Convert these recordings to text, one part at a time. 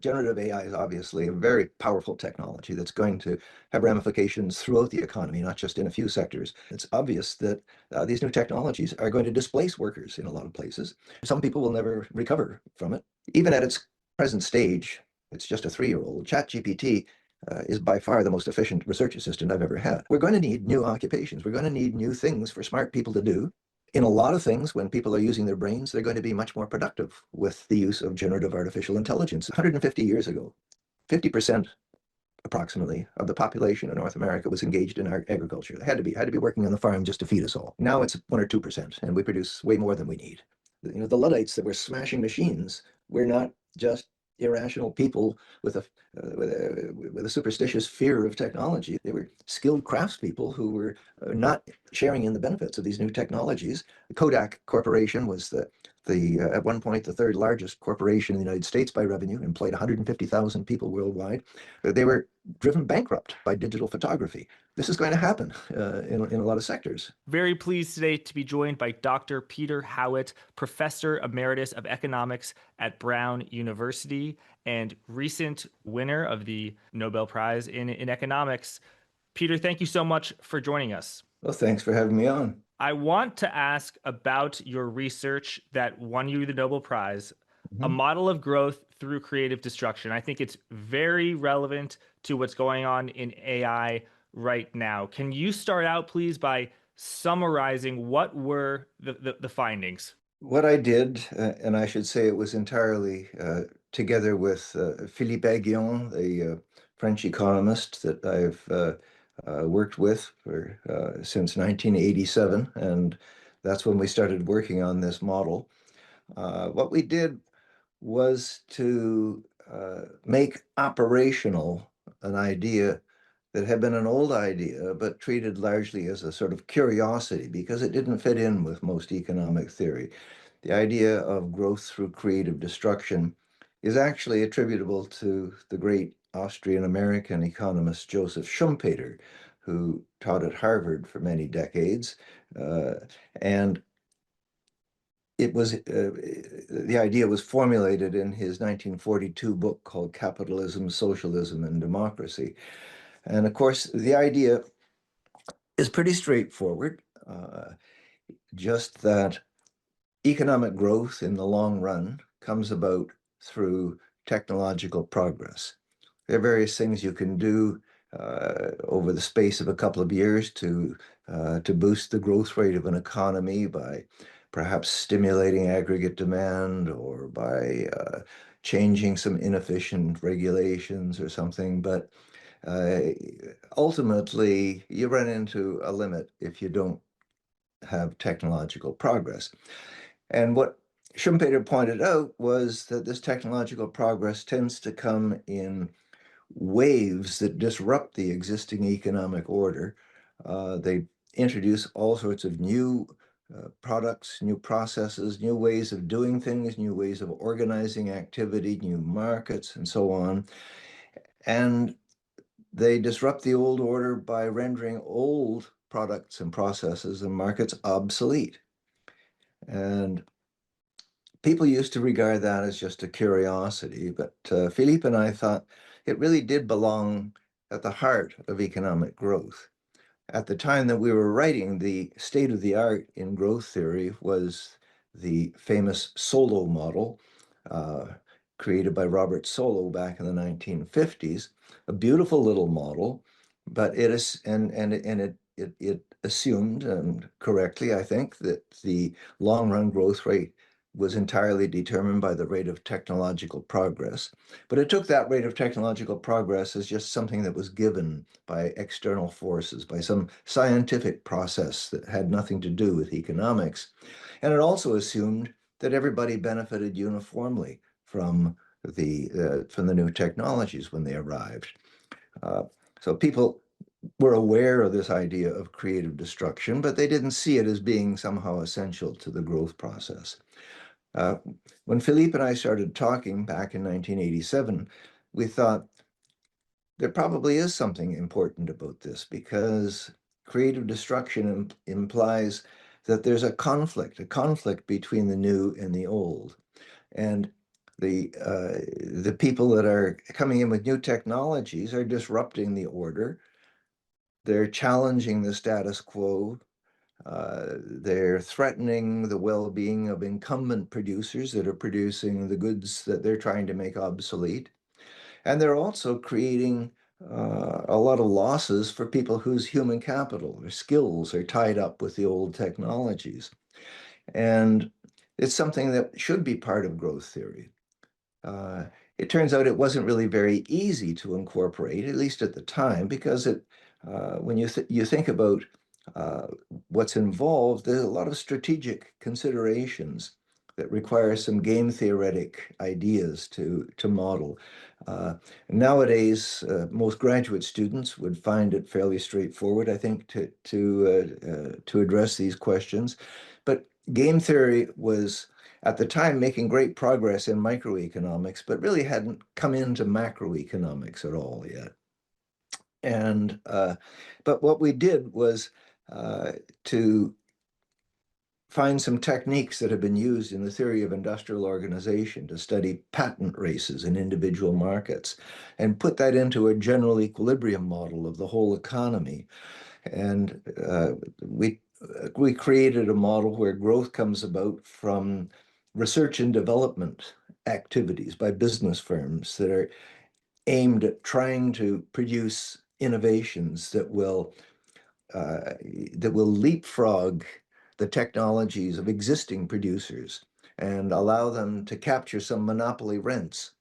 Generative AI is obviously a very powerful technology that's going to have ramifications throughout the economy, not just in a few sectors. It's obvious that these new technologies are going to displace workers in a lot of places. Some people will never recover from it. Even at its present stage, it's just a 3-year-old. ChatGPT is by far the most efficient research assistant I've ever had. We're going to need new occupations. We're going to need new things for smart people to do. In a lot of things, when people are using their brains, they're going to be much more productive with the use of generative artificial intelligence. 150 years ago, 50% approximately of the population in North America was engaged in agriculture. They had to be working on the farm just to feed us all. Now it's 1 or 2%, and we produce way more than we need. The Luddites that were smashing machines were not just irrational people with a superstitious fear of technology. They were skilled craftspeople who were not sharing in the benefits of these new technologies. The Kodak Corporation was at one point the third largest corporation in the United States by revenue, employed 150,000 people worldwide. They were driven bankrupt by digital photography. This is going to happen in a lot of sectors. Very pleased today to be joined by Dr. Peter Howitt, Professor Emeritus of Economics at Brown University and recent winner of the Nobel Prize in Economics. Peter, thank you so much for joining us. Well, thanks for having me on. I want to ask about your research that won you the Nobel Prize, a model of growth through creative destruction. I think it's very relevant to what's going on in AI right now. Can you start out, please, by summarizing what were the findings? What I did, and I should say it was entirely together with Philippe Aghion, the French economist that I've worked with since 1987, and that's when we started working on this model. What we did was to make operational an idea that had been an old idea, but treated largely as a sort of curiosity because it didn't fit in with most economic theory. The idea of growth through creative destruction is actually attributable to the great Austrian-American economist Joseph Schumpeter, who taught at Harvard for many decades. And the idea was formulated in his 1942 book called Capitalism, Socialism, and Democracy. And of course, the idea is pretty straightforward, just that economic growth in the long run comes about through technological progress. There are various things you can do over the space of a couple of years to boost the growth rate of an economy by perhaps stimulating aggregate demand or by changing some inefficient regulations or something. But ultimately, you run into a limit if you don't have technological progress. And what Schumpeter pointed out was that this technological progress tends to come in waves that disrupt the existing economic order. They introduce all sorts of new products, new processes, new ways of doing things, new ways of organizing activity, new markets, and so on. And they disrupt the old order by rendering old products and processes and markets obsolete. And people used to regard that as just a curiosity, but Philippe and I thought it really did belong at the heart of economic growth. At the time that we were writing, the state of the art in growth theory was the famous Solow model, created by Robert Solow back in the 1950s, a beautiful little model, but it assumed, and correctly, I think, that the long-run growth rate was entirely determined by the rate of technological progress. But it took that rate of technological progress as just something that was given by external forces, by some scientific process that had nothing to do with economics. And it also assumed that everybody benefited uniformly from the new technologies when they arrived. So people were aware of this idea of creative destruction, but they didn't see it as being somehow essential to the growth process. When Philippe and I started talking back in 1987, we thought there probably is something important about this because creative destruction implies that there's a conflict between the new and the old. And The people that are coming in with new technologies are disrupting the order. They're challenging the status quo. They're threatening the well-being of incumbent producers that are producing the goods that they're trying to make obsolete. And they're also creating a lot of losses for people whose human capital, their skills are tied up with the old technologies. And it's something that should be part of growth theory. Uh, it turns out it wasn't really very easy to incorporate, at least at the time, because when you think about uh, what's involved, there's a lot of strategic considerations that require some game theoretic ideas to model. Uh, Nowadays, most graduate students would find it fairly straightforward, I think, to address these questions. But game theory was at the time making great progress in microeconomics, but really hadn't come into macroeconomics at all yet. And but what we did was to find some techniques that have been used in the theory of industrial organization to study patent races in individual markets and put that into a general equilibrium model of the whole economy. And we created a model where growth comes about from research and development activities by business firms that are aimed at trying to produce innovations uh, that will leapfrog the technologies of existing producers and allow them to capture some monopoly rents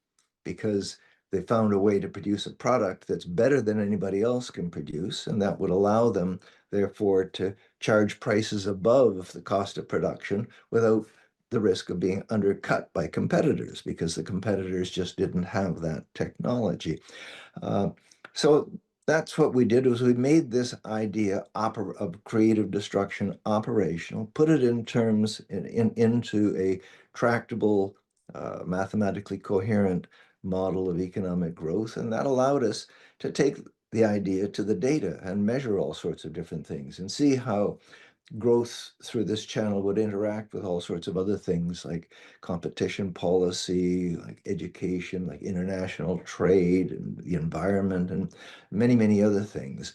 because they found a way to produce a product that's better than anybody else can produce, and that would allow them, therefore, to charge prices above the cost of production without the risk of being undercut by competitors because the competitors just didn't have that technology. Uh, so that's what we did was we made this idea of creative destruction operational, put it in terms into a tractable, mathematically coherent model of economic growth, and that allowed us to take the idea to the data and measure all sorts of different things and see how growth through this channel would interact with all sorts of other things like competition policy, like education, like international trade and the environment, and many, many other things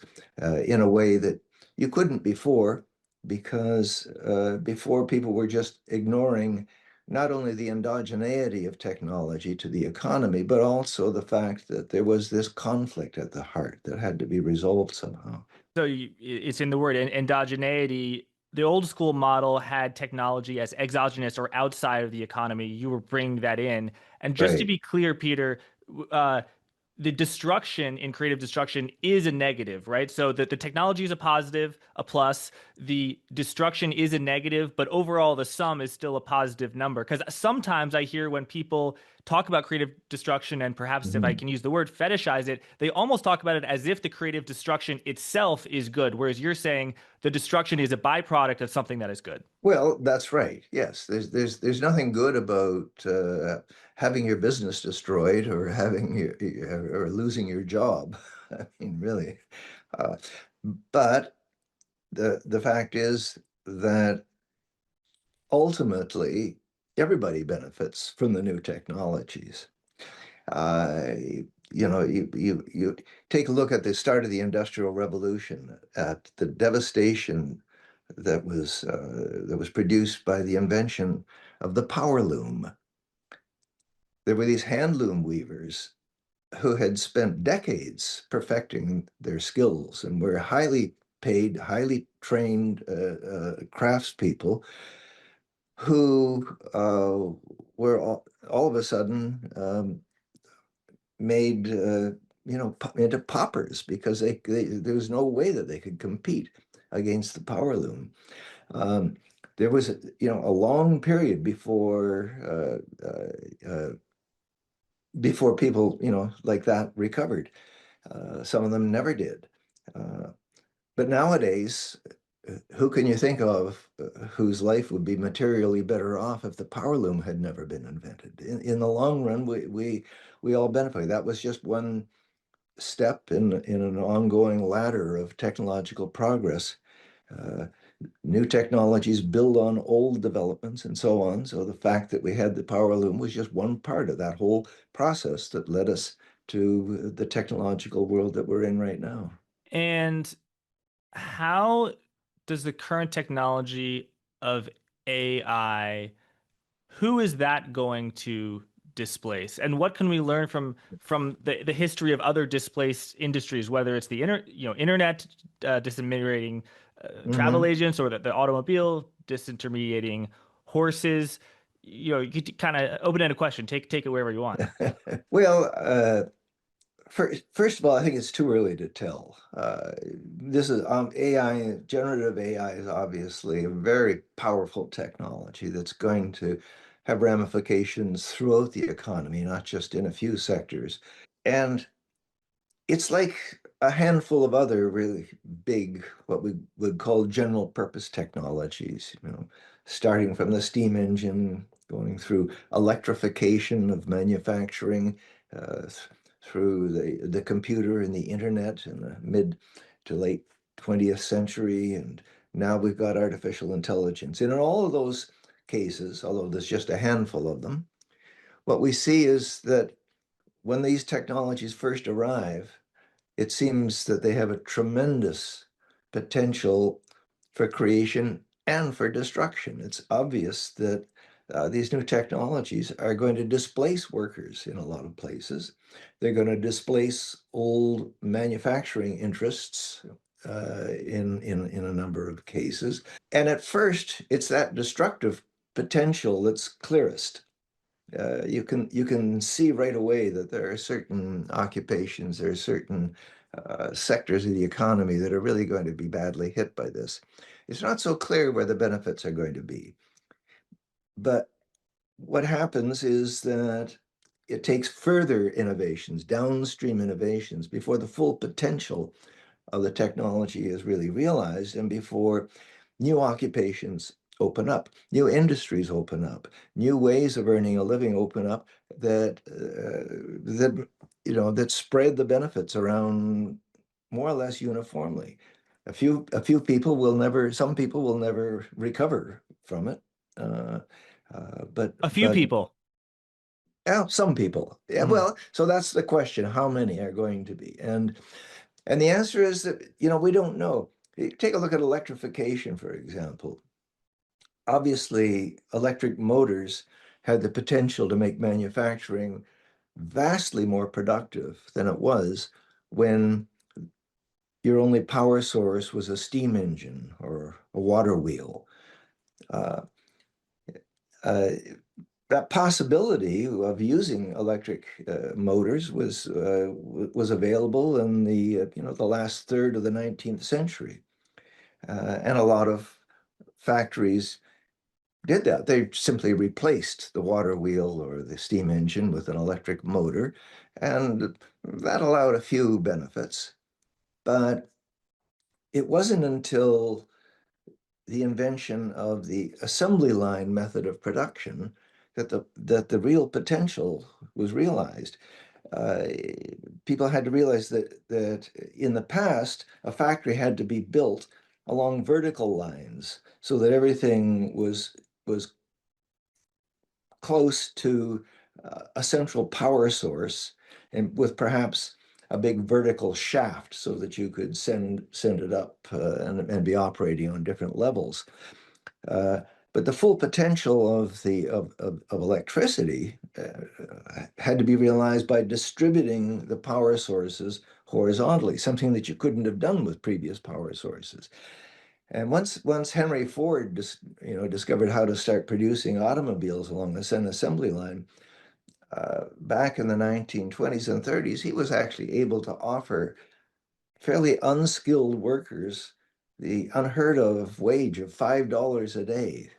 in a way that you couldn't before, because before people were just ignoring not only the endogeneity of technology to the economy, but also the fact that there was this conflict at the heart that had to be resolved somehow. So it's in the word endogeneity. The old school model had technology as exogenous or outside of the economy. You were bringing that in. And just to Right. be clear, Peter, uh, the destruction in creative destruction is a negative, right? So that the technology is a positive, a plus. The destruction is a negative, but overall the sum is still a positive number. Because sometimes I hear when people talk about creative destruction, and perhaps if I Mhm. can use the word fetishize it, they almost talk about it as if the creative destruction itself is good, whereas you're saying the destruction is a byproduct of something that is good. Well, that's right. Yes, there's nothing good about having your business destroyed or having or losing your job. I mean, really. Uh, but the fact is that ultimately everybody benefits from the new technologies. Uh, you take a look at the start of the Industrial Revolution, at the devastation that was produced by the invention of the power loom. There were these hand loom weavers who had spent decades perfecting their skills and were highly paid, highly trained craftspeople who were all of a sudden made into paupers because there was no way that they could compete against the power loom. Um, there was, a long period before people, like that recovered. Some of them never did. Uh, but nowadays, who can you think of whose life would be materially better off if the power loom had never been invented? In the long run, we all benefit. That was just one step in an ongoing ladder of technological progress. Uh, new technologies build on old developments and so on. So the fact that we had the power loom was just one part of that whole process that led us to the technological world that we're in right now. And how does the current technology of AI, who is that going to displace? And what can we learn from the history of other displaced industries, whether it's the internet disintermediating travel Mhm. agents, or the automobile disintermediating horses? You could kind of open-ended question. Take it wherever you want. Well, first of all, I think it's too early to tell. This is AI, generative AI is obviously a very powerful technology that's going to have ramifications throughout the economy, not just in a few sectors. And it's like a handful of other really big, what we would call general purpose technologies, starting from the steam engine, going through electrification of manufacturing, through the computer and the internet in the mid to late 20th century. And now we've got artificial intelligence. And in all of those cases, although there's just a handful of them, what we see is that when these technologies first arrive, it seems that they have a tremendous potential for creation and for destruction. It's obvious that these new technologies are going to displace workers in a lot of places. They're going to displace old manufacturing interests in a number of cases. And at first, it's that destructive potential that's clearest. You can see right away that there are certain occupations, there are certain sectors of the economy that are really going to be badly hit by this. It's not so clear where the benefits are going to be. But what happens is that it takes further innovations, downstream innovations, before the full potential of the technology is really realized and before new occupations open up, new industries open up, new ways of earning a living open up that spread the benefits around more or less uniformly. A few people will never, some people will never recover from it. Uh, but A few but people. some people. Yeah, Mhm. well, so that's the question. How many are going to be? And the answer is that, we don't know. Take a look at electrification, for example. Obviously, electric motors had the potential to make manufacturing vastly more productive than it was when your only power source was a steam engine or a water wheel. Uh, uh, that possibility of using electric motors was available in the last third of the 19th century, and a lot of factories did that. They simply replaced the water wheel or the steam engine with an electric motor, and that allowed a few benefits. But it wasn't until the invention of the assembly line method of production that the real potential was realized. Uh, People had to realize that in the past, a factory had to be built along vertical lines so that everything was close to a central power source and with perhaps a big vertical shaft so that you could send it up and be operating on different levels. Uh, but the full potential of electricity had to be realized by distributing the power sources horizontally, something that you couldn't have done with previous power sources. And once Henry Ford discovered how to start producing automobiles along an assembly line back in the 1920s and 30s, he was actually able to offer fairly unskilled workers the unheard of wage of $5 a day.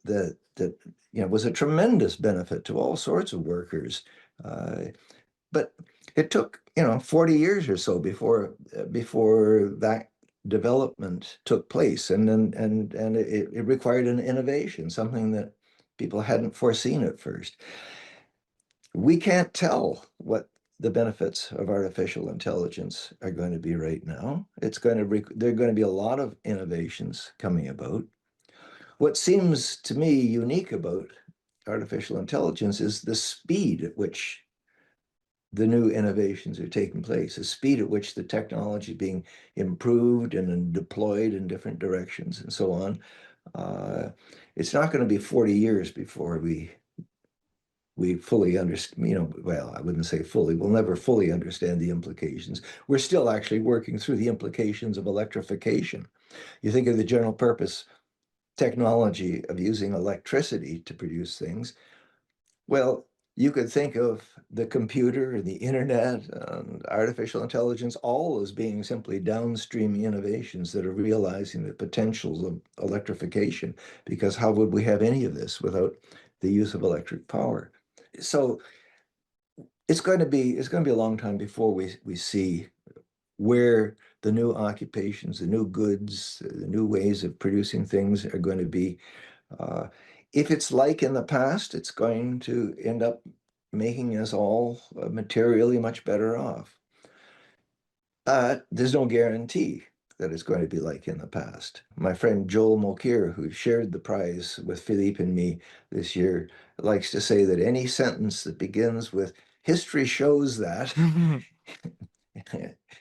That was a tremendous benefit to all sorts of workers. Uh, but it took 40 years or so before that development took place, and it required an innovation, something that people hadn't foreseen at first. We can't tell what the benefits of artificial intelligence are going to be right now. There are going to be a lot of innovations coming about. What seems to me unique about artificial intelligence is the speed at which the new innovations are taking place, the speed at which the technology is being improved and deployed in different directions and so on. Uh, it's not going to be 40 years before we fully understand, well, I wouldn't say fully, we'll never fully understand the implications. We're still actually working through the implications of electrification. You think of the general purpose technology of using electricity to produce things. Well, you could think of the computer and the internet and artificial intelligence all as being simply downstream innovations that are realizing the potentials of electrification, because how would we have any of this without the use of electric power? So it's going to be a long time before we see where the new occupations, the new goods, the new ways of producing things are going to be. Uh, if it's like in the past, it's going to end up making us all materially much better off. But there's no guarantee that it's going to be like in the past. My friend Joel Mokyr, who shared the prize with Philippe and me this year, likes to say that any sentence that begins with "history shows that"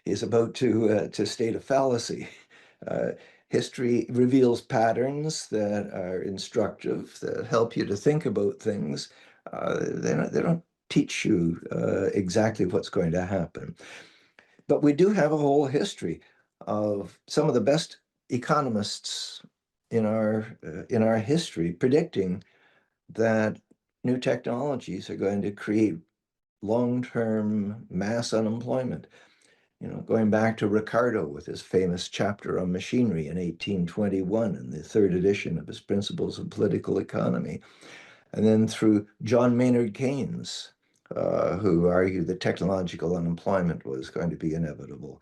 is about to state a fallacy. Uh, History reveals patterns that are instructive, that help you to think about things. They don't teach you exactly what's going to happen. But we do have a whole history of some of the best economists in our history predicting that new technologies are going to create long-term mass unemployment. Going back to Ricardo with his famous chapter on machinery in 1821 in the third edition of his Principles of Political Economy, and then through John Maynard Keynes, who argued that technological unemployment was going to be inevitable.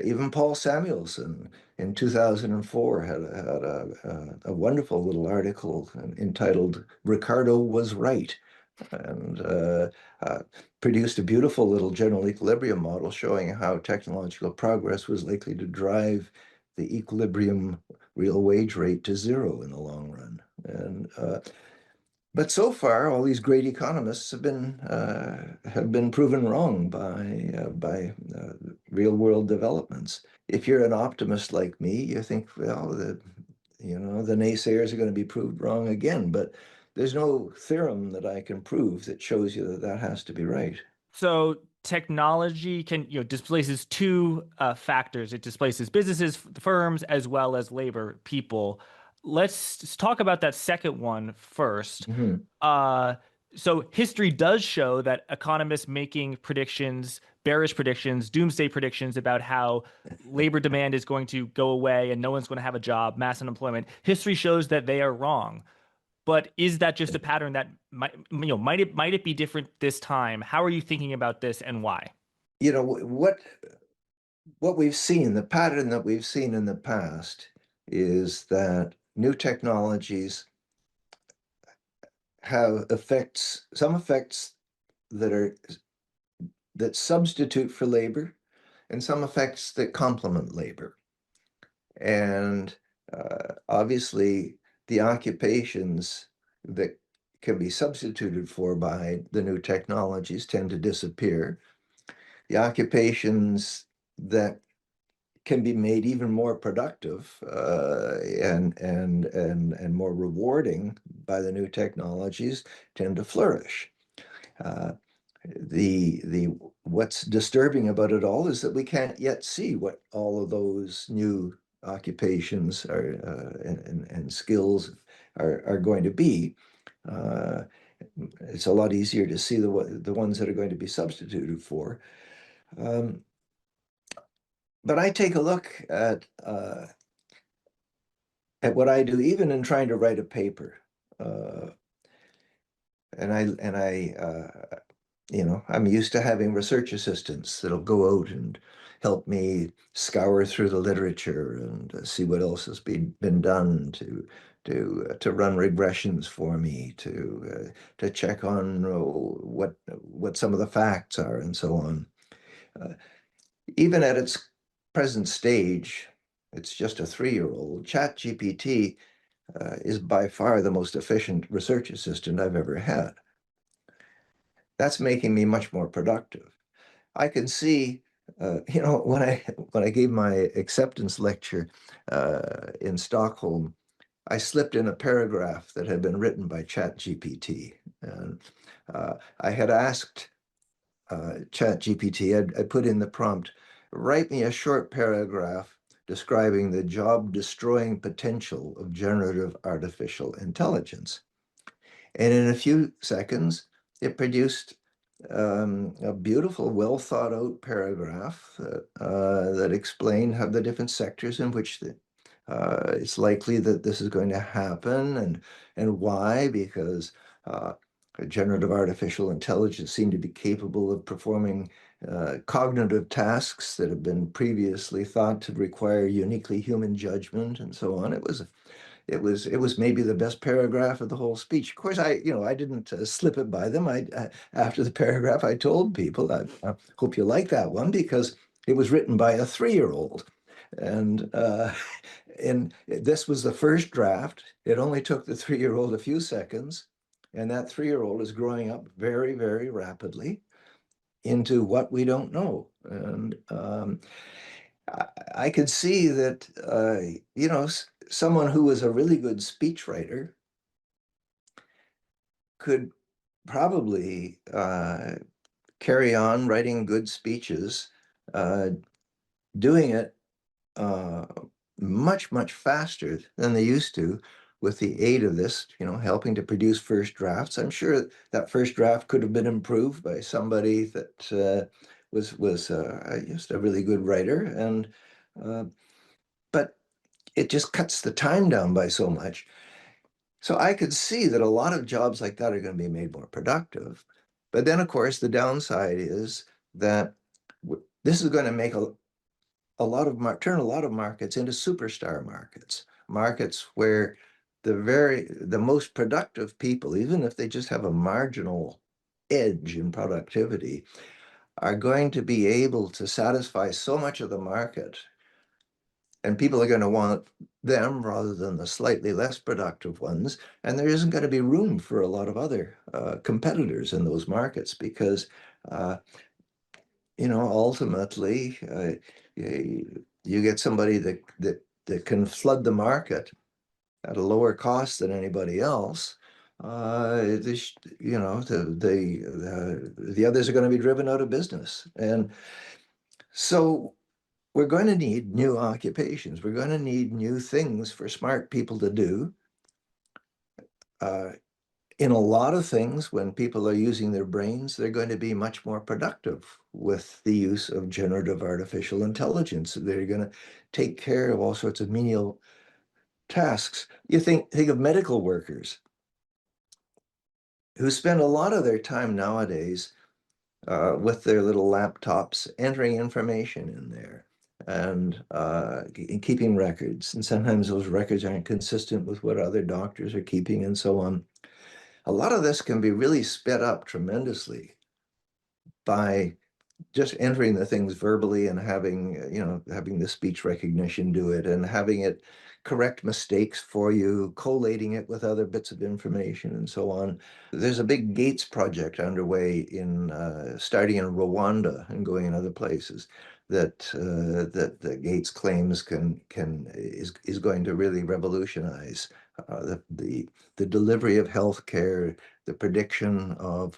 Even Paul Samuelson in 2004 had a wonderful little article entitled "Ricardo Was Right," and uh, produced a beautiful little general equilibrium model showing how technological progress was likely to drive the equilibrium real wage rate to zero in the long run. But so far, all these great economists have been proven wrong by real world developments. If you're an optimist like me, you think, well, the naysayers are going to be proved wrong again. But there's no theorem that I can prove that shows you that that has to be right. So technology can, displaces two factors. It displaces businesses, firms, as well as labor, people. Let's talk about that second one first. Mhm. Uh, so history does show that economists making predictions, bearish predictions, doomsday predictions about how labor demand is going to go away and no one's going to have a job, mass unemployment. History shows that they are wrong. But is that just a pattern that might it be different this time? How are you thinking about this and why? You know, what we've seen, the pattern that we've seen in the past is that new technologies have some effects that are that substitute for labor, and some effects that complement labor. And obviously, the occupations that can be substituted for by the new technologies tend to disappear. The occupations that can be made even more productive and more rewarding by the new technologies tend to flourish. Uh, the what's disturbing about it all is that we can't yet see what all of those new occupations are and skills are going to be. Uh, it's a lot easier to see the ones that are going to be substituted for. Um, but I take a look at what I do, even in trying to write a paper, uh, and I'm used to having research assistants that'll go out and help me scour through the literature and see what else has been done to run regressions for me, to check on what some of the facts are, and so on. Uh, Even at its present stage, it's just a 3-year-old. ChatGPT is by far the most efficient research assistant I've ever had. That's making me much more productive. I can see, when I gave my acceptance lecture in Stockholm, I slipped in a paragraph that had been written by ChatGPT. And I had asked ChatGPT, I put in the prompt, write me a short paragraph describing the job-destroying potential of generative artificial intelligence. And in a few seconds, it produced a beautiful, well thought out paragraph that explained how the different sectors in which it's likely that this is going to happen, and why, because generative artificial intelligence seemed to be capable of performing cognitive tasks that have been previously thought to require uniquely human judgment, and so on. It was maybe the best paragraph of the whole speech. Of course, I didn't slip it by them. After the paragraph, I told people, I hope you like that one, because it was written by a 3-year-old, and and this was the first draft. It only took the 3-year-old a few seconds, and that 3-year-old is growing up very, very rapidly into what we don't know. And I could see that, someone who was a really good speechwriter could probably carry on writing good speeches, uh, doing it uh, much, much faster than they used to with the aid of this, helping to produce first drafts. I'm sure that first draft could have been improved by somebody that was just a really good writer, and uh, but it just cuts the time down by so much. So I could see that a lot of jobs like that are going to be made more productive. But then, of course, the downside is that this is going to make turn a lot of markets into superstar markets, markets where the most productive people, even if they just have a marginal edge in productivity, are going to be able to satisfy so much of the market, and people are going to want them rather than the slightly less productive ones. And there isn't going to be room for a lot of other competitors in those markets, because uh, ultimately, you get somebody that can flood the market at a lower cost than anybody else. This, the others are going to be driven out of business, and so we're going to need new occupations. We're going to need new things for smart people to do. Uh, in a lot of things, when people are using their brains, they're going to be much more productive with the use of generative artificial intelligence. They're going to take care of all sorts of menial tasks. You think of medical workers who spend a lot of their time nowadays with their little laptops entering information in there, and keeping records. And sometimes those records aren't consistent with what other doctors are keeping, and so on. A lot of this can be really sped up tremendously by just entering the things verbally, and having the speech recognition do it, and having it correct mistakes for you, collating it with other bits of information, and so on. There's a big Gates project underway in starting in Rwanda and going in other places, that Gates claims is going to really revolutionize the delivery of healthcare, the prediction of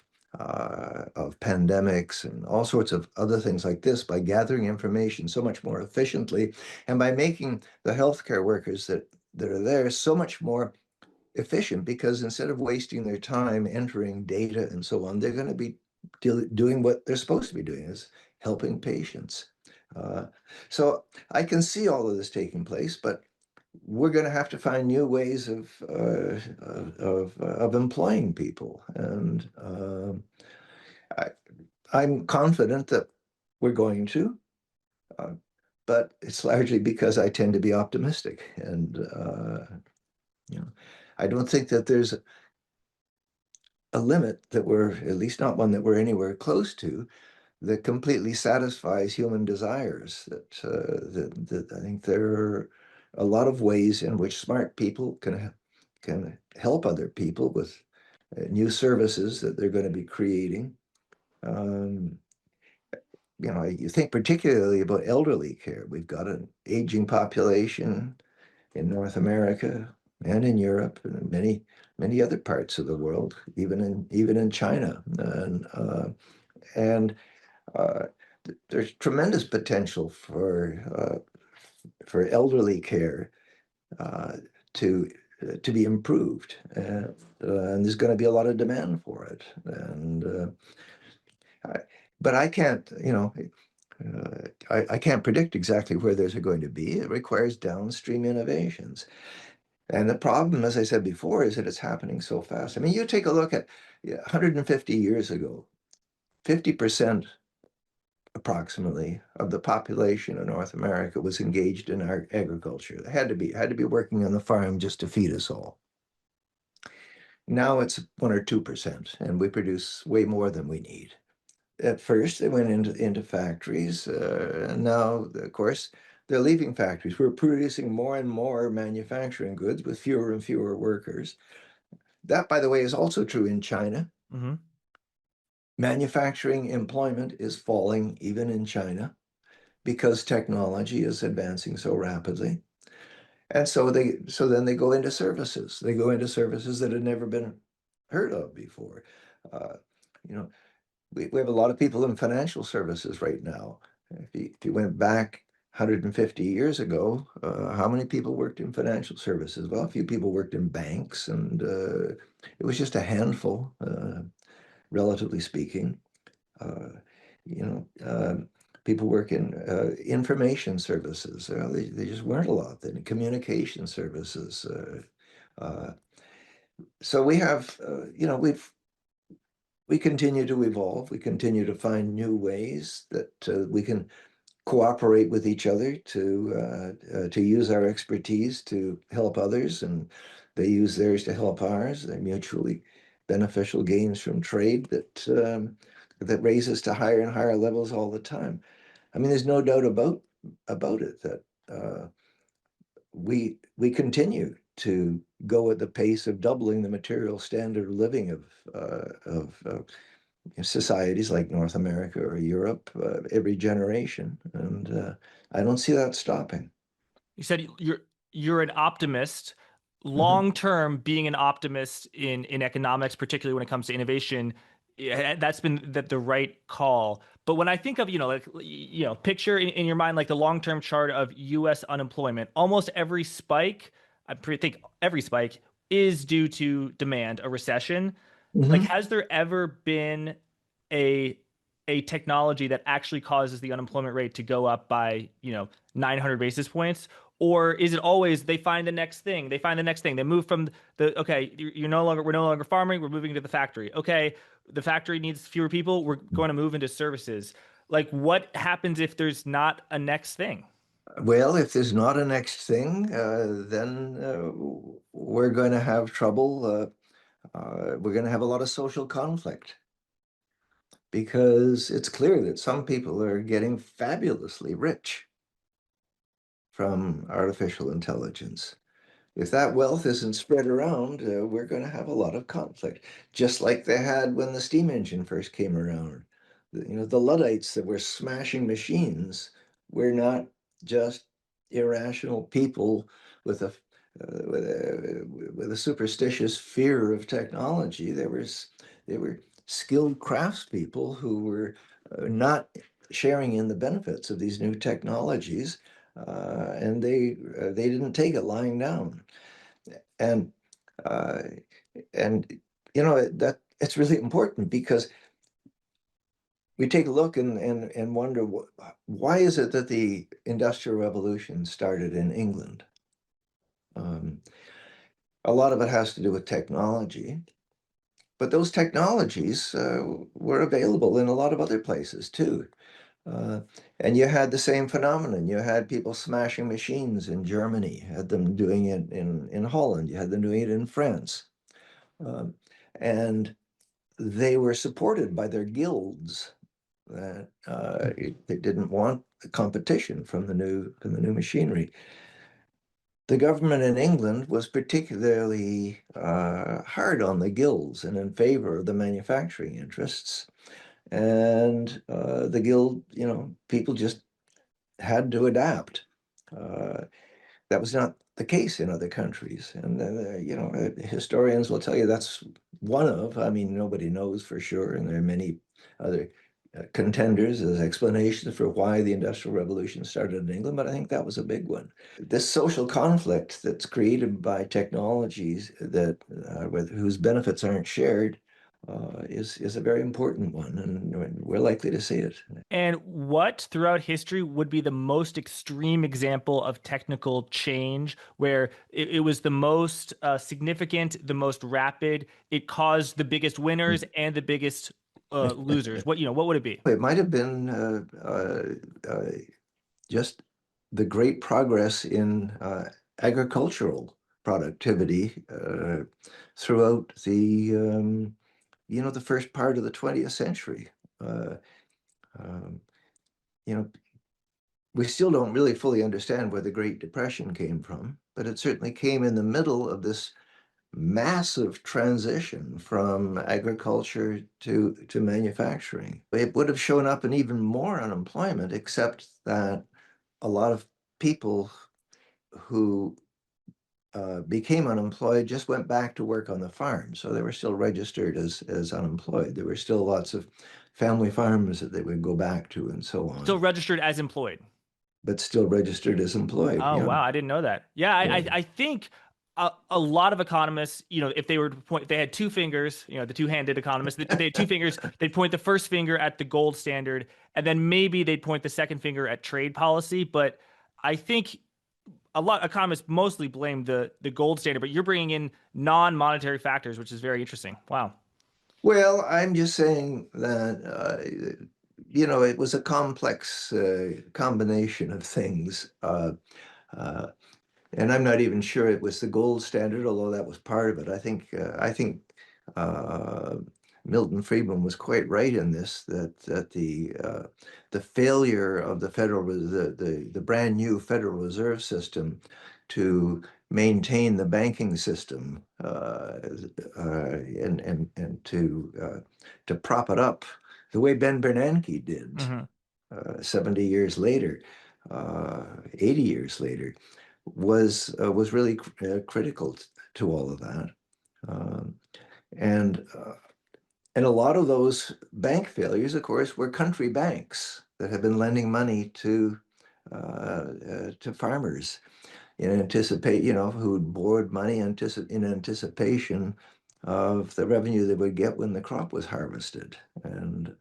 pandemics, and all sorts of other things like this, by gathering information so much more efficiently, and by making the healthcare workers that are there so much more efficient, because instead of wasting their time entering data and so on, they're going to be doing what they're supposed to be doing, is helping patients. Uh, so I can see all of this taking place, but we're going to have to find new ways of employing people, and I, I'm confident that we're going to, uh, but it's largely because I tend to be optimistic, and You know, I don't think that there's a limit that we're, at least not one that we're anywhere close to, that completely satisfies human desires. That I think there are a lot of ways in which smart people can help other people with new services that they're going to be creating. Um, you think particularly about elderly care. We've got an aging population in North America and in Europe and in many other parts of the world, even in China, and uh, there's tremendous potential for elderly care uh, to to be improved, and there's going to be a lot of demand for it. I, but I can't, I can't predict exactly where those are going to be. It requires downstream innovations. And the problem, as I said before, is that it's happening so fast. I mean, you take a look at 150 years ago, 50% approximately of the population of North America was engaged in agriculture. They had to be working on the farm just to feed us all. Now it's 1 or 2%, and we produce way more than we need. At first, they went into factories, and now, of course, they're leaving factories. We're producing more and more manufacturing goods with fewer and fewer workers. That, by the way, is also true in China. Mm-hmm. Manufacturing employment is falling even in China because technology is advancing so rapidly. And so then they go into services. They go into services that had never been heard of before. Uh, you know, we have a lot of people in financial services right now. If you went back 150 years ago, how many people worked in financial services? Well, a few people worked in banks, and it was just a handful, relatively speaking. Uh, you know, people work in information services. They just weren't a lot then. Communication services. Uh, so we have, we continue to evolve. We continue to find new ways that we can cooperate with each other to use our expertise to help others, and they use theirs to help ours. They're mutually beneficial gains from trade that raises to higher and higher levels all the time. I mean, there's no doubt about it that we continue to go at the pace of doubling the material standard of living of societies like North America or Europe every generation, and I don't see that stopping. You said you're an optimist. Mhm. Long term, being an optimist in economics, particularly when it comes to innovation, that's been the right call. But when I think of, picture in your mind like the long term chart of U.S. unemployment, almost every spike, think every spike is due to demand, a recession. Like, Mhm. has there ever been a a technology that actually causes the unemployment rate to go up by, 900 basis points? Or is it always they find the next thing? They find the next thing. They move from okay, we're no longer farming, we're moving to the factory. Okay, the factory needs fewer people, we're going to move into services. Like, what happens if there's not a next thing? Well, if there's not a next thing, then we're going to have trouble. We're going to have a lot of social conflict because it's clear that some people are getting fabulously rich from artificial intelligence. If that wealth isn't spread around, we're going to have a lot of conflict, just like they had when the steam engine first came around. The Luddites that were smashing machines were not just irrational people with a superstitious fear of technology. They were skilled craftspeople who were not sharing in the benefits of these new technologies, and they didn't take it lying down. And uh, and that it's really important because we take a look and wonder why is it that the Industrial Revolution started in England? Um, a lot of it has to do with technology, but those technologies were available in a lot of other places too. Uh, and you had the same phenomenon. You had people smashing machines in Germany, you had them doing it in Holland, you had them doing it in France. Um, and they were supported by their guilds that they didn't want the competition from the new machinery. The government in England was particularly hard on the guilds and in favor of the manufacturing interests. And the guild, people just had to adapt. Uh, that was not the case in other countries. And, historians will tell you that's one of, I mean, nobody knows for sure. And there are many other contenders as explanations for why the Industrial Revolution started in England, but I think that was a big one. This social conflict that's created by technologies that whose benefits aren't shared is a very important one, and we're likely to see it. And what throughout history would be the most extreme example of technical change where it was the most significant, the most rapid, it caused the biggest winners and the biggest losers? What would it be? It might have been just the great progress in agricultural productivity throughout the first part of the 20th century. Uh, um, you know, we still don't really fully understand where the Great Depression came from, but it certainly came in the middle of this massive transition from agriculture to manufacturing. It would have shown up in even more unemployment, except that a lot of people who became unemployed just went back to work on the farm. So they were still registered as unemployed. There were still lots of family farms that they would go back to and so Still on, registered as employed. but still registered as employed. Oh, Yeah. wow. I didn't know that. Yeah, Yeah. I think a lot of economists, if they were to point, if they had two fingers, the two-handed economists, they had two fingers, they'd point the first finger at the gold standard, and then maybe they'd point the second finger at trade policy. But I think a lot of economists mostly blame the gold standard, but you're bringing in non-monetary factors, which is very interesting. Wow. Well, I'm just saying that, it was a complex combination of things. Uh, and I'm not even sure it was the gold standard, although that was part of it. I think uh, Milton Friedman was quite right in this that the failure of the brand new Federal Reserve System to maintain the banking system and to prop it up the way Ben Bernanke did Hmm. 70 years later, 80 years later, was really critical to all of that. Um, and and a lot of those bank failures, of course, were country banks that had been lending money to farmers who'd borrowed money in anticipation of the revenue they would get when the crop was harvested, and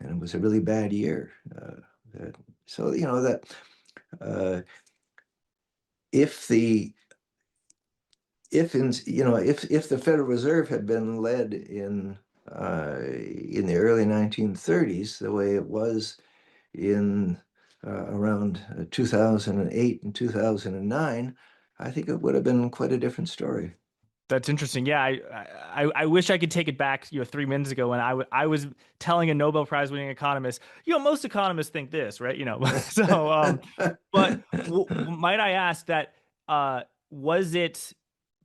it was a really bad year. So that uh, if the if the Federal Reserve had been led in the early 1930s the way it was in around 2008 and 2009, I think it would have been quite a different story. That's interesting. Yeah, I wish I could take it back, 3 minutes ago when I was telling a Nobel Prize winning economist, most economists think this, right? So but might I ask that was it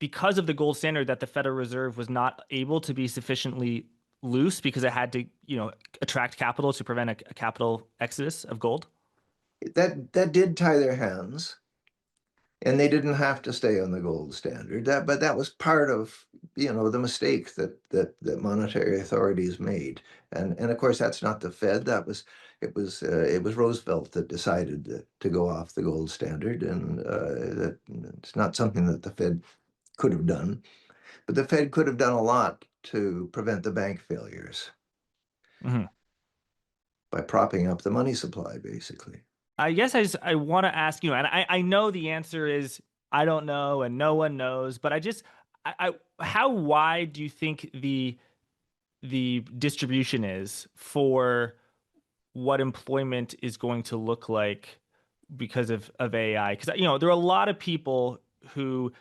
because of the gold standard that the Federal Reserve was not able to be sufficiently loose because it had to, attract capital to prevent a capital exodus of gold? That did tie their hands, and they didn't have to stay on the gold standard. But that was part of, the mistake that monetary authorities made. And of course, that's not the Fed. It was Roosevelt that decided to go off the gold standard, and that it's not something that the Fed could have done. But the Fed could have done a lot to prevent the bank failures Mhm. by propping up the money supply, basically. I guess I want to ask you, and I know the answer is I don't know and no one knows, but how wide do you think the distribution is for what employment is going to look like because of AI. Because there are a lot of people who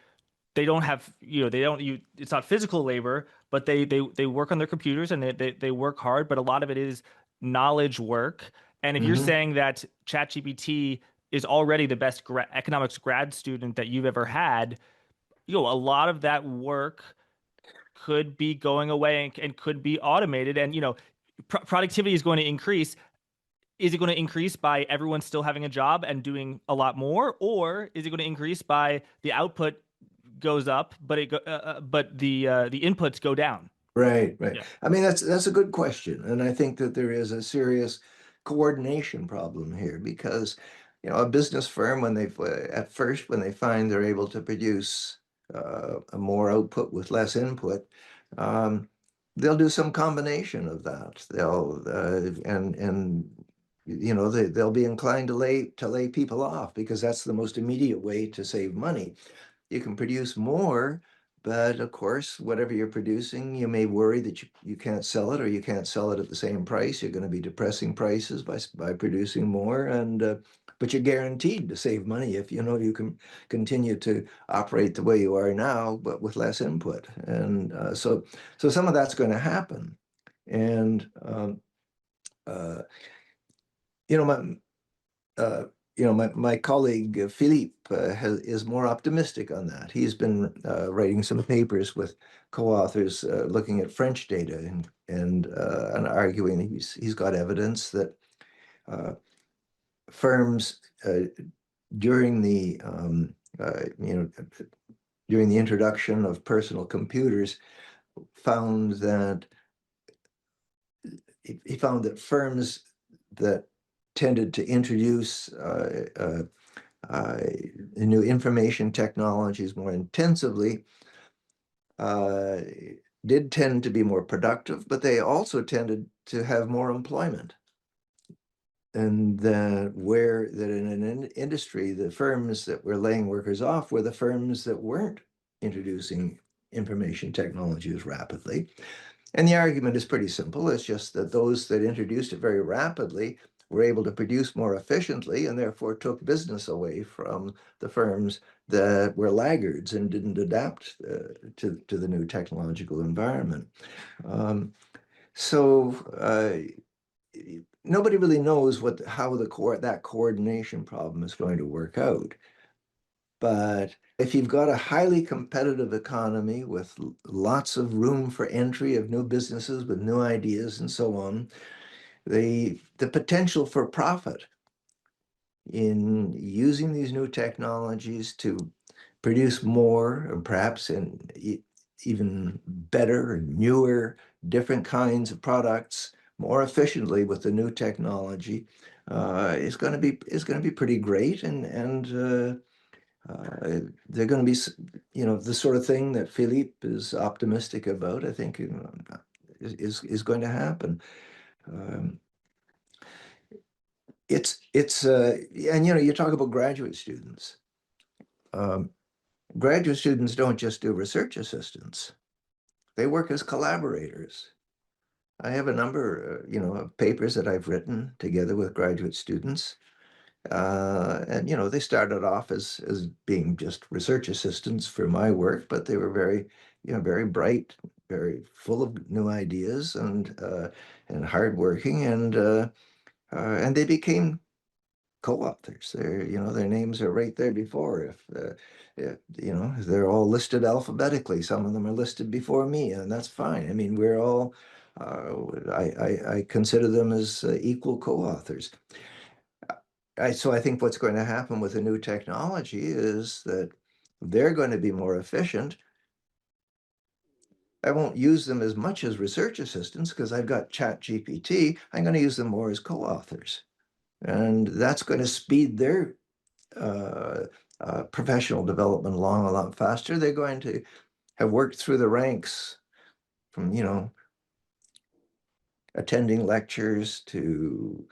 they don't have, they don't you it's not physical labor, but they work on their computers and they work hard, but a lot of it is knowledge work. And if you're Hmm. saying that ChatGPT is already the best economics grad student that you've ever had, a lot of that work could be going away and could be automated. And productivity is going to increase. Is it going to increase by everyone still having a job and doing a lot more, or is it going to increase by the output goes up, but the inputs go down? Right, right. Yeah. I mean, that's a good question, and I think that there is a serious coordination problem here because, a business firm when they at first when they find they're able to produce a more output with less input, um, they'll do some combination of that. They'll and they'll be inclined to lay people off because that's the most immediate way to save money. You can produce more, but of course, whatever you're producing, you may worry that you can't sell it or you can't sell it at the same price. You're going to be depressing prices by producing more, and but you're guaranteed to save money if you know you can continue to operate the way you are now, but with less input. And so some of that's going to happen. And uh, you know, my my colleague Philippe is more optimistic on that. He's been writing some papers with co-authors looking at French data and arguing he's got evidence that uh, firms during the during the introduction of personal computers found that he found that firms that tended to introduce uh, new information technologies more intensively uh, did tend to be more productive, but they also tended to have more employment. And that in an industry, the firms that were laying workers off were the firms that weren't introducing information technologies rapidly. And the argument is pretty simple. It's just that those that introduced it very rapidly were able to produce more efficiently and therefore took business away from the firms that were laggards and didn't adapt to the new technological environment. Um, so nobody really knows how that coordination problem is going to work out. But if you've got a highly competitive economy with lots of room for entry of new businesses with new ideas and so on, the potential for profit in using these new technologies to produce more and perhaps even better and newer, different kinds of products more efficiently with the new technology is going to be pretty great and they're going to be, the sort of thing that Philippe is optimistic about, I think, is going to happen. Um, and you talk about graduate students. Um, Graduate students don't just do research assistants; they work as collaborators. I have a number, of papers that I've written together with graduate students. And they started off as being just research assistants for my work, but they were very bright, very full of new ideas and hardworking, and they became co-authors. Their names are right there before. If they're all listed alphabetically. Some of them are listed before me, and that's fine. I mean, we're all. I consider them as equal co-authors. So I think what's going to happen with the new technology is that they're going to be more efficient. I won't use them as much as research assistants because I've got Chat GPT. I'm going to use them more as co-authors. And that's going to speed their uh, professional development along a lot faster. They're going to have worked through the ranks from, attending lectures to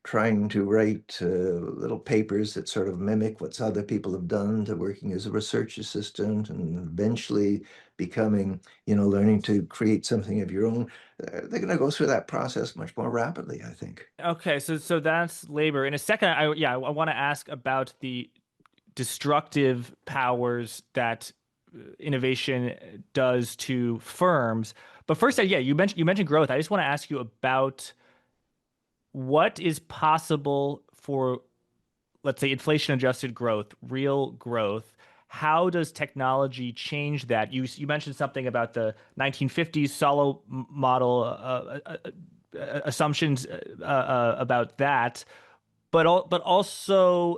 trying to write little papers that sort of mimic what other people have done, to working as a research assistant and eventually becoming, learning to create something of your own. They're going to go through that process much more rapidly, I think. Okay, so that's labor. In a second, I want to ask about the destructive powers that innovation does to firms. But first, yeah, you mentioned growth. I just want to ask you about what is possible for, let's say, inflation adjusted growth, real growth. How does technology change that? You mentioned something about the 1950s solo model assumptions about that, but also,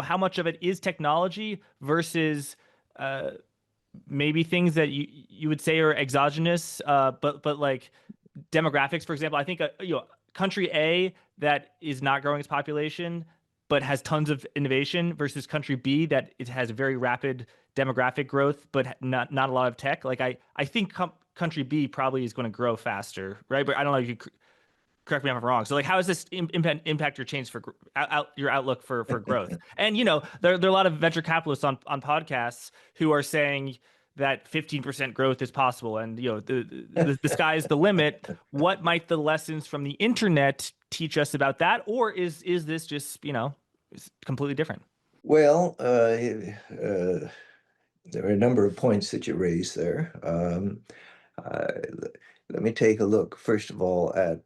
how much of it is technology versus uh, maybe things that you would say are exogenous, but like demographics, for example. I think country A that is not growing its population but has tons of innovation versus country B that it has very rapid demographic growth but not a lot of tech. Like I think country B probably is going to grow faster, right? But I don't know if you correct me if I'm wrong. So like, how does this impact your change for your outlook for growth? And there are a lot of venture capitalists on podcasts who are saying that 15% growth is possible, and the sky is the limit. What might the lessons from the internet teach us about that, or is this just completely different? Well, there are a number of points that you raised there. Uh, Let me take a look, first of all, at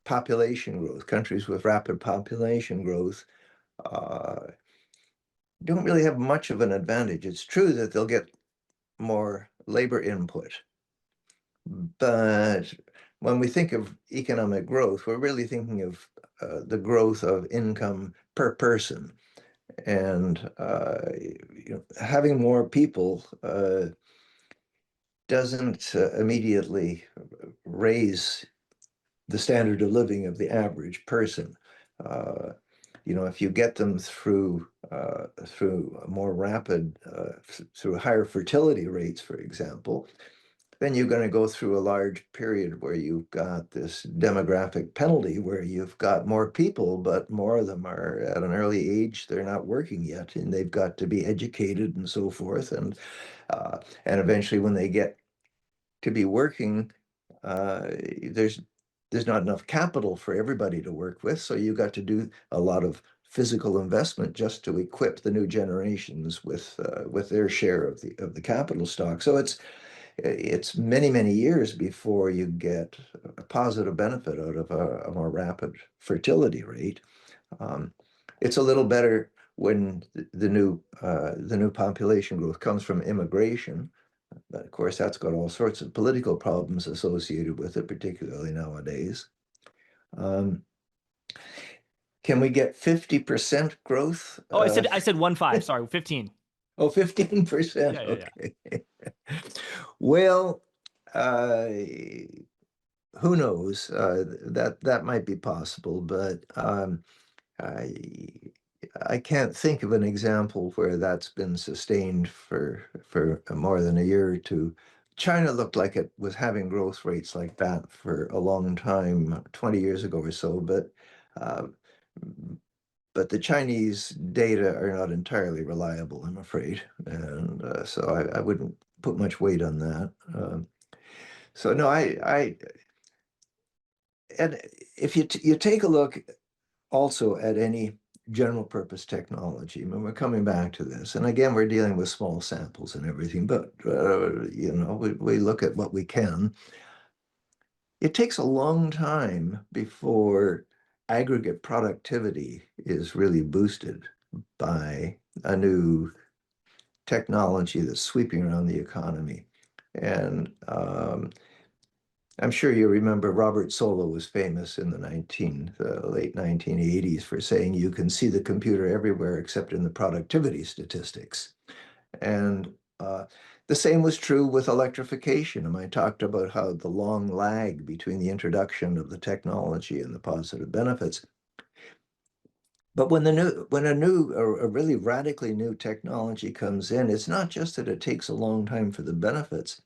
population growth. Countries with rapid population growth uh, don't really have much of an advantage. It's true that they'll get more labor input, but when we think of economic growth, we're really thinking of the growth of income per person. And having more people doesn't immediately raise the standard of living of the average person. Uh, if you get them through more rapid, through higher fertility rates, for example, then you're going to go through a large period where you've got this demographic penalty where you've got more people, but more of them are at an early age. They're not working yet, and they've got to be educated and so forth. And eventually, when they get to be working, uh, there's there's not enough capital for everybody to work with, so you got to do a lot of physical investment just to equip the new generations with their share of the capital stock. So it's many, many years before you get a positive benefit out of a more rapid fertility rate. Um, it's a little better when the new population growth comes from immigration. But of course, that's got all sorts of political problems associated with it, particularly nowadays. Um, can we get 50% growth? Oh, I said 1.5. Sorry, 15. Oh, 15%. Yeah, yeah, yeah. Okay. Well, uh, who knows? That might be possible, but I I can't think of an example where that's been sustained for more than a year or two. China looked like it was having growth rates like that for a long time, 20 years ago or so, uh, but the Chinese data are not entirely reliable, I'm afraid, and so I wouldn't put much weight on that. So no, and if you take a look also at any general purpose technology. I mean, we're coming back to this, and again, we're dealing with small samples and everything, but we look at what we can. It takes a long time before aggregate productivity is really boosted by a new technology that's sweeping around the economy. And I'm sure you remember Robert Solow was famous in the late 1980s for saying you can see the computer everywhere except in the productivity statistics. And the same was true with electrification. And I talked about how the long lag between the introduction of the technology and the positive benefits. But when a really radically new technology comes in, it's not just that it takes a long time for the benefits.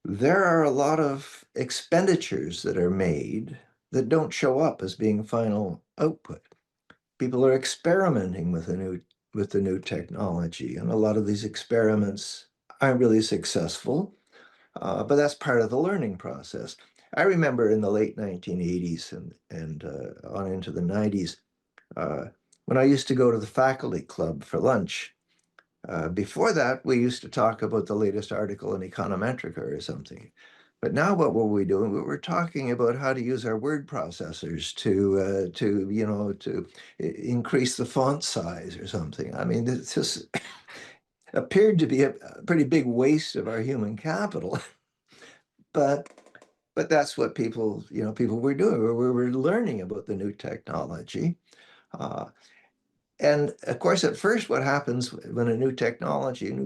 There are a lot of expenditures that are made that don't show up as being final output. People are experimenting with the new technology, and a lot of these experiments aren't really successful, but that's part of the learning process. I remember in the late 1980s and on into the 90s, uh, when I used to go to the faculty club for lunch. Before that, we used to talk about the latest article in Econometrica or something. But now what were we doing? We were talking about how to use our word processors to increase the font size or something. I mean, it just appeared to be a pretty big waste of our human capital. But but that's what people were doing. We were learning about the new technology. Uh, And of course, at first, what happens when a new technology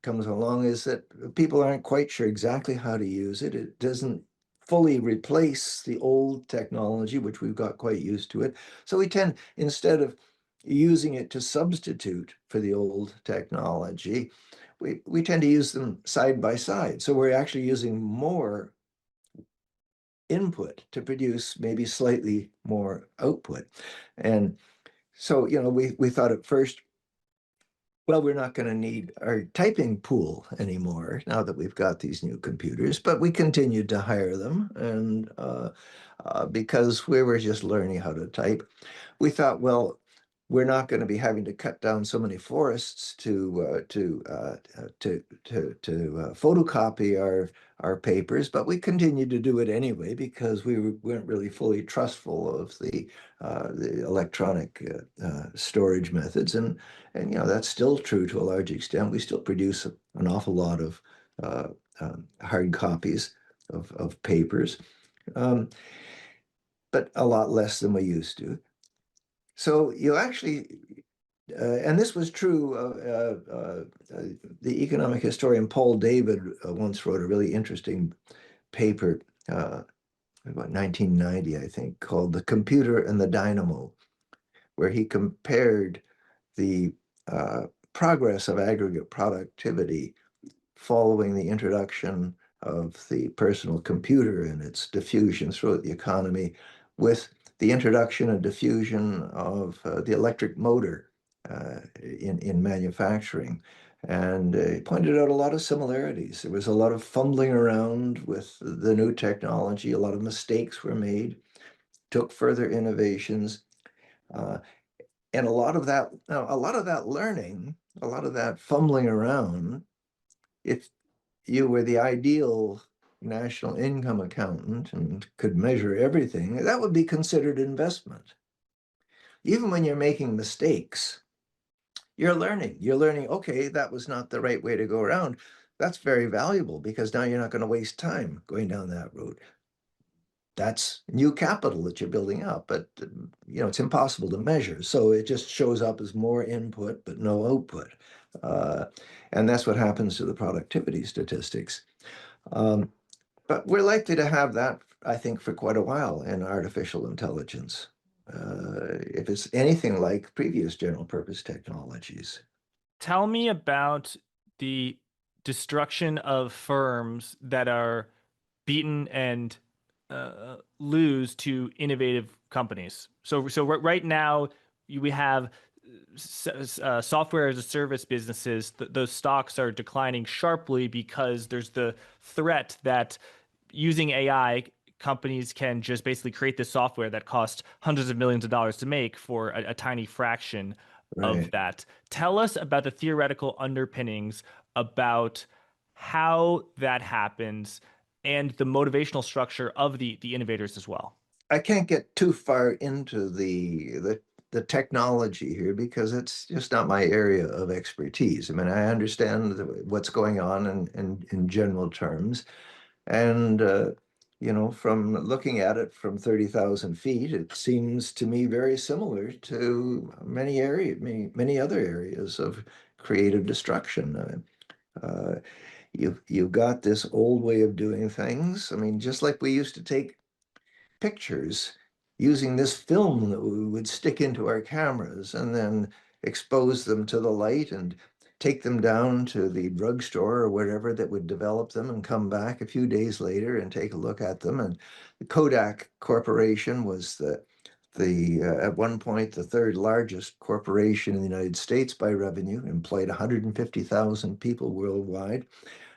comes along is that people aren't quite sure exactly how to use it. It doesn't fully replace the old technology, which we've got quite used to it. So we tend, instead of using it to substitute for the old technology, we tend to use them side by side. So we're actually using more input to produce maybe slightly more output. And so, we thought at first, well, we're not going to need our typing pool anymore now that we've got these new computers, but we continued to hire them. And because we were just learning how to type, we thought, well, we're not going to be having to cut down so many forests to photocopy our papers, but we continued to do it anyway because weren't really fully trustful of the electronic storage methods, and that's still true to a large extent. We still produce an awful lot of uh, hard copies of papers, um, but a lot less than we used to. So you actually, and this was true. The economic historian Paul David once wrote a really interesting paper about 1990, I think, called "The Computer and the Dynamo," where he compared the progress of aggregate productivity following the introduction of the personal computer and its diffusion throughout the economy with the introduction and diffusion of the electric motor in manufacturing. And it pointed out a lot of similarities. There was a lot of fumbling around with the new technology. A lot of mistakes were made, took further innovations. Uh, and a lot of that learning, a lot of that fumbling around, if you were the ideal national income accountant and could measure everything, that would be considered investment. Even when you're making mistakes, you're learning. You're learning, okay, that was not the right way to go around. That's very valuable because now you're not going to waste time going down that road. That's new capital that you're building up, but it's impossible to measure. So it just shows up as more input, but no output. Uh, and that's what happens to the productivity statistics. Um, but we're likely to have that, I think, for quite a while in artificial intelligence, if it's anything like previous general purpose technologies. Tell me about the destruction of firms that are beaten and lose to innovative companies. So right now we have software as a service businesses. Those stocks are declining sharply because there's the threat that using AI, companies can just basically create this software that costs hundreds of millions of dollars to make for a tiny fraction of Right. that. Tell us about the theoretical underpinnings about how that happens and the motivational structure of the innovators as well. I can't get too far into the technology here because it's just not my area of expertise. I mean, I understand what's going on in general terms, and from looking at it from 30,000 feet, it seems to me very similar to many other areas of creative destruction. You've got this old way of doing things. I mean, just like we used to take pictures using this film that we would stick into our cameras and then expose them to the light and take them down to the drugstore or whatever that would develop them and come back a few days later and take a look at them. And the Kodak Corporation was the at one point the third largest corporation in the United States by revenue, employed 150,000 people worldwide.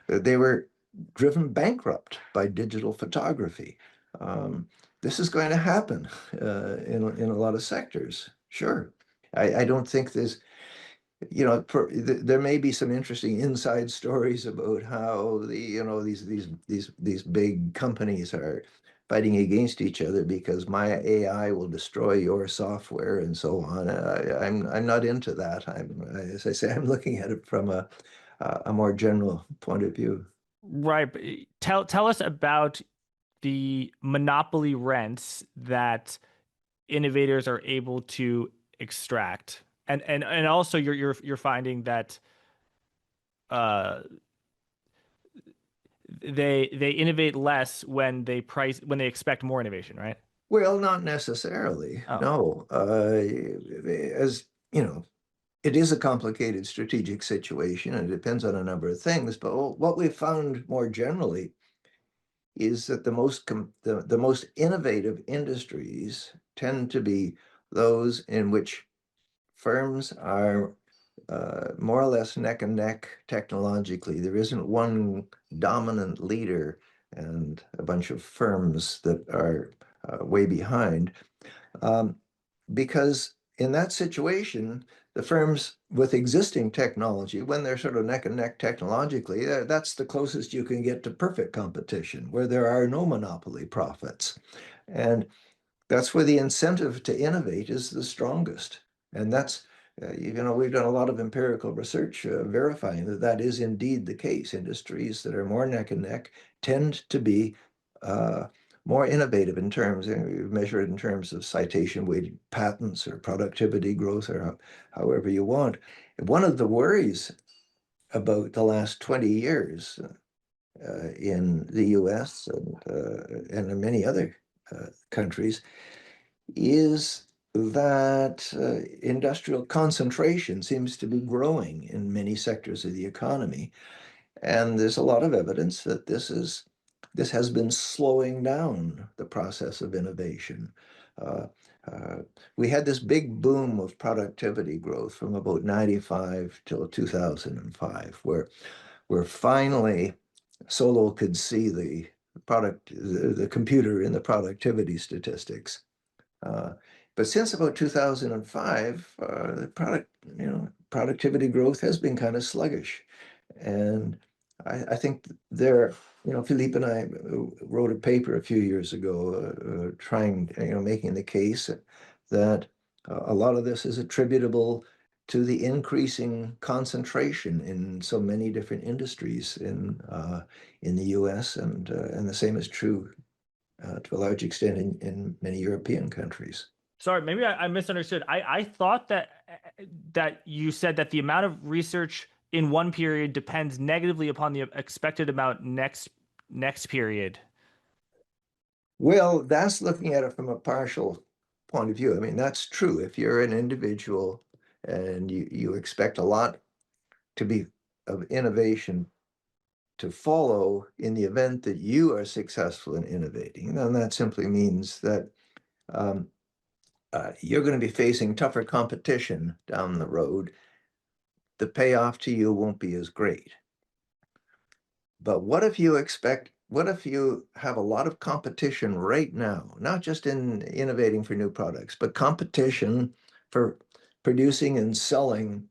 They were driven bankrupt by digital photography. Um, this is going to happen in a lot of sectors. Sure. I don't think there's, there may be some interesting inside stories about how these big companies are fighting against each other because my AI will destroy your software and so on. I'm not into that. As I say, I'm looking at it from a more general point of view. Right. But tell us about the monopoly rents that innovators are able to extract. And also you're finding that uh they innovate less when they expect more innovation, right? Well, not necessarily. Oh. No. As you know, it is a complicated strategic situation and it depends on a number of things. But what we've found more generally is that the most innovative industries tend to be those in which firms are more or less neck and neck technologically. There isn't one dominant leader and a bunch of firms that are way behind. Um, because in that situation, the firms with existing technology, when they're sort of neck and neck technologically, that's the closest you can get to perfect competition, where there are no monopoly profits. And that's where the incentive to innovate is the strongest. And we've done a lot of empirical research verifying that that is indeed the case. Industries that are more neck and neck tend to be uh, more innovative in terms, measured in terms of citation weighted patents or productivity growth or however you want. One of the worries about the last 20 years in the US and in many other countries is that industrial concentration seems to be growing in many sectors of the economy. And there's a lot of evidence that this has been slowing down the process of innovation. Uh, uh, we had this big boom of productivity growth from about 95 till 2005, where finally Solo could see the computer in the productivity statistics. Uh, but since about 2005, the productivity growth has been kind of sluggish. And I think Philippe and I wrote a paper a few years ago making the case that a lot of this is attributable to the increasing concentration in so many different industries in the U.S. And the same is true to a large extent in many European countries. Sorry, maybe I misunderstood. I thought that you said that the amount of research in one period depends negatively upon the expected amount next period. Well, that's looking at it from a partial point of view. I mean, that's true. If you're an individual and you expect a lot to be of innovation to follow in the event that you are successful in innovating, then that simply means that um, you're going to be facing tougher competition down the road. The payoff to you won't be as great. But what if you have a lot of competition right now, not just in innovating for new products, but competition for producing and selling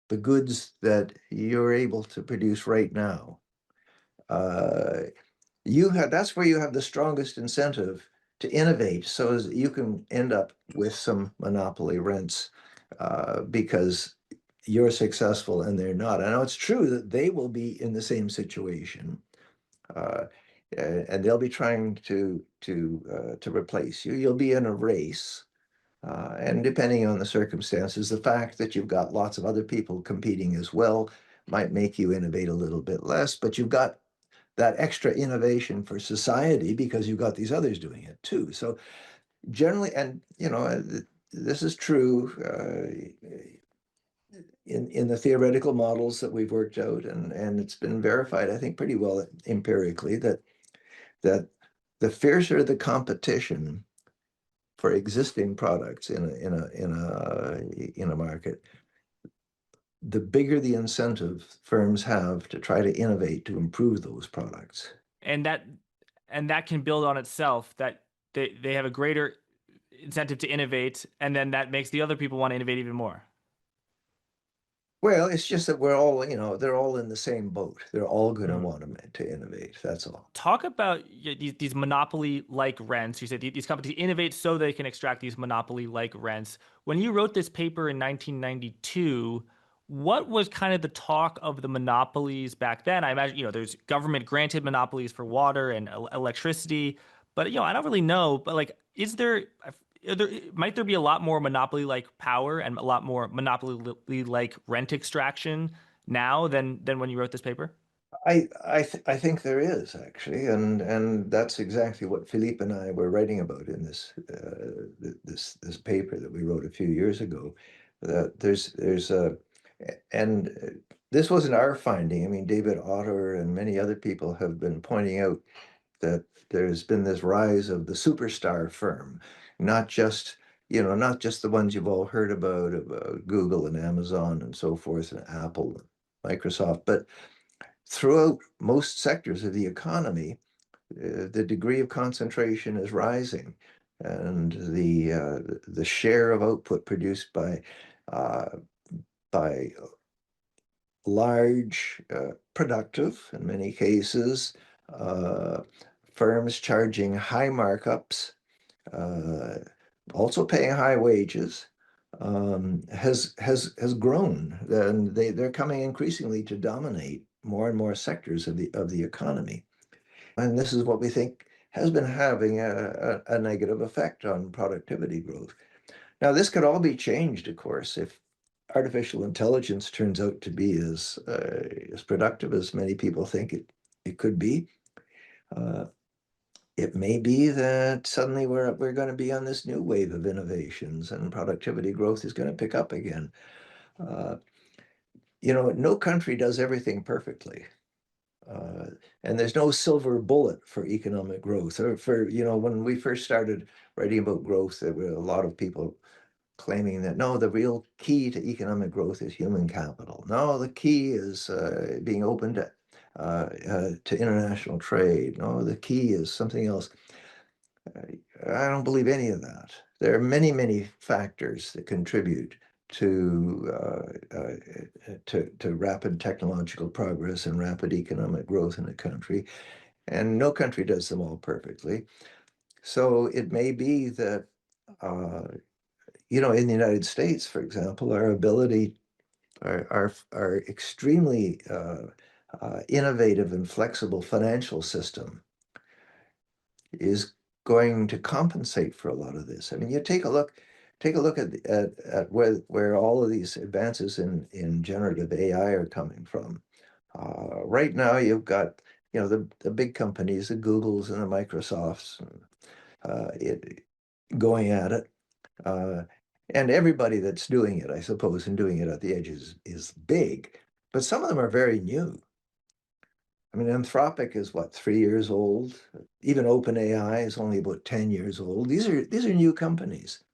the goods that you're able to produce right now? Uh, that's where you have the strongest incentive to innovate so as you can end up with some monopoly rents because you're successful and they're not. I know it's true that they will be in the same situation, uh, and they'll be trying to replace you. You'll be in a race, and depending on the circumstances, the fact that you've got lots of other people competing as well might make you innovate a little bit less, but you've got that extra innovation for society because you've got these others doing it too. So generally, and this is true. in the theoretical models that we've worked out, and it's been verified, I think, pretty well empirically that the fiercer the competition for existing products in a market, the bigger the incentive firms have to try to innovate to improve those products. And that can build on itself, that they have a greater incentive to innovate, and then that makes the other people want to innovate even more. Well, it's just that we're all, they're all in the same boat. They're all going to Mhm. want to innovate. That's all. Talk about these monopoly-like rents. You said these companies innovate so they can extract these monopoly-like rents. When you wrote this paper in 1992, what was kind of the talk of the monopolies back then? I imagine, there's government granted monopolies for water and electricity, but I don't really know. But like, might there be a lot more monopoly-like power and a lot more monopoly-like rent extraction now than when you wrote this paper? I think there is actually, and that's exactly what Philippe and I were writing about in this paper that we wrote a few years ago. That there's a and this wasn't our finding. I mean, David Otter and many other people have been pointing out that there's been this rise of the superstar firm, not just not just the ones you've all heard about Google and Amazon and so forth and Apple and Microsoft, but throughout most sectors of the economy, the degree of concentration is rising, and the share of output produced uh, by large, productive, in many cases, uh, firms charging high markups, uh, also paying high wages, has grown, and they're coming increasingly to dominate more and more sectors of the economy. And this is what we think has been having a negative effect on productivity growth. Now, this could all be changed, of course, if artificial intelligence turns out to be as productive as many people think it could be. Uh, it may be that suddenly we're going to be on this new wave of innovations and productivity growth is going to pick up again. Uh, no country does everything perfectly. Uh, and there's no silver bullet for economic growth. Or when we first started writing about growth, there were a lot of people claiming that no, the real key to economic growth is human capital. No, the key is being open to international trade. No, the key is something else. I don't believe any of that. There are many, many factors that contribute to rapid technological progress and rapid economic growth in a country, and no country does them all perfectly. So it may be that uh, in the United States, for example, our ability, our extremely innovative and flexible financial system is going to compensate for a lot of this. I mean, you take a look at where all of these advances in generative AI are coming from. Right now, you've got the big companies, the Googles and the Microsofts, going at it. Uh, and everybody that's doing it, I suppose, and doing it at the edges is big, but some of them are very new. I mean, Anthropic is what, 3 years old? Even OpenAI is only about 10 years old. These are new companies.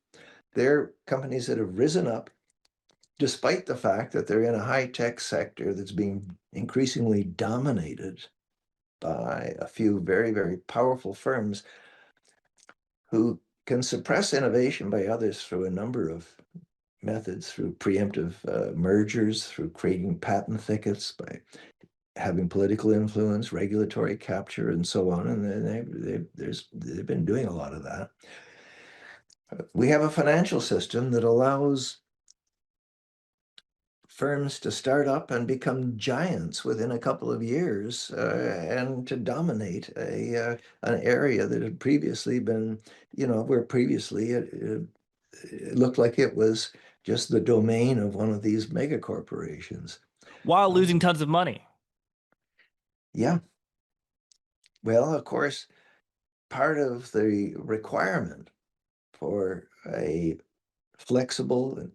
They're companies that have risen up despite the fact that they're in a high-tech sector that's being increasingly dominated by a few very, very powerful firms who can suppress innovation by others through a number of methods, through preemptive mergers, through creating patent thickets, by having political influence, regulatory capture, and so on. And they've been doing a lot of that. We have a financial system that allows firms to start up and become giants within a couple of years, and to dominate an area that had previously been, where previously it looked like it was just the domain of one of these mega corporations. While Uh, losing tons of money. yeah, well, of course, part of the requirement for a flexible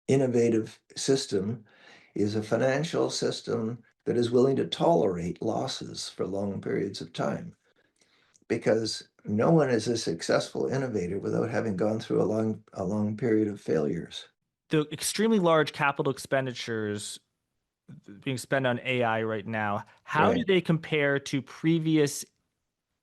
innovative system is a financial system that is willing to tolerate losses for long periods of time, because no one is a successful innovator without having gone through a long period of failures. The extremely large capital expenditures being spent on AI right now, how do Right. they compare to previous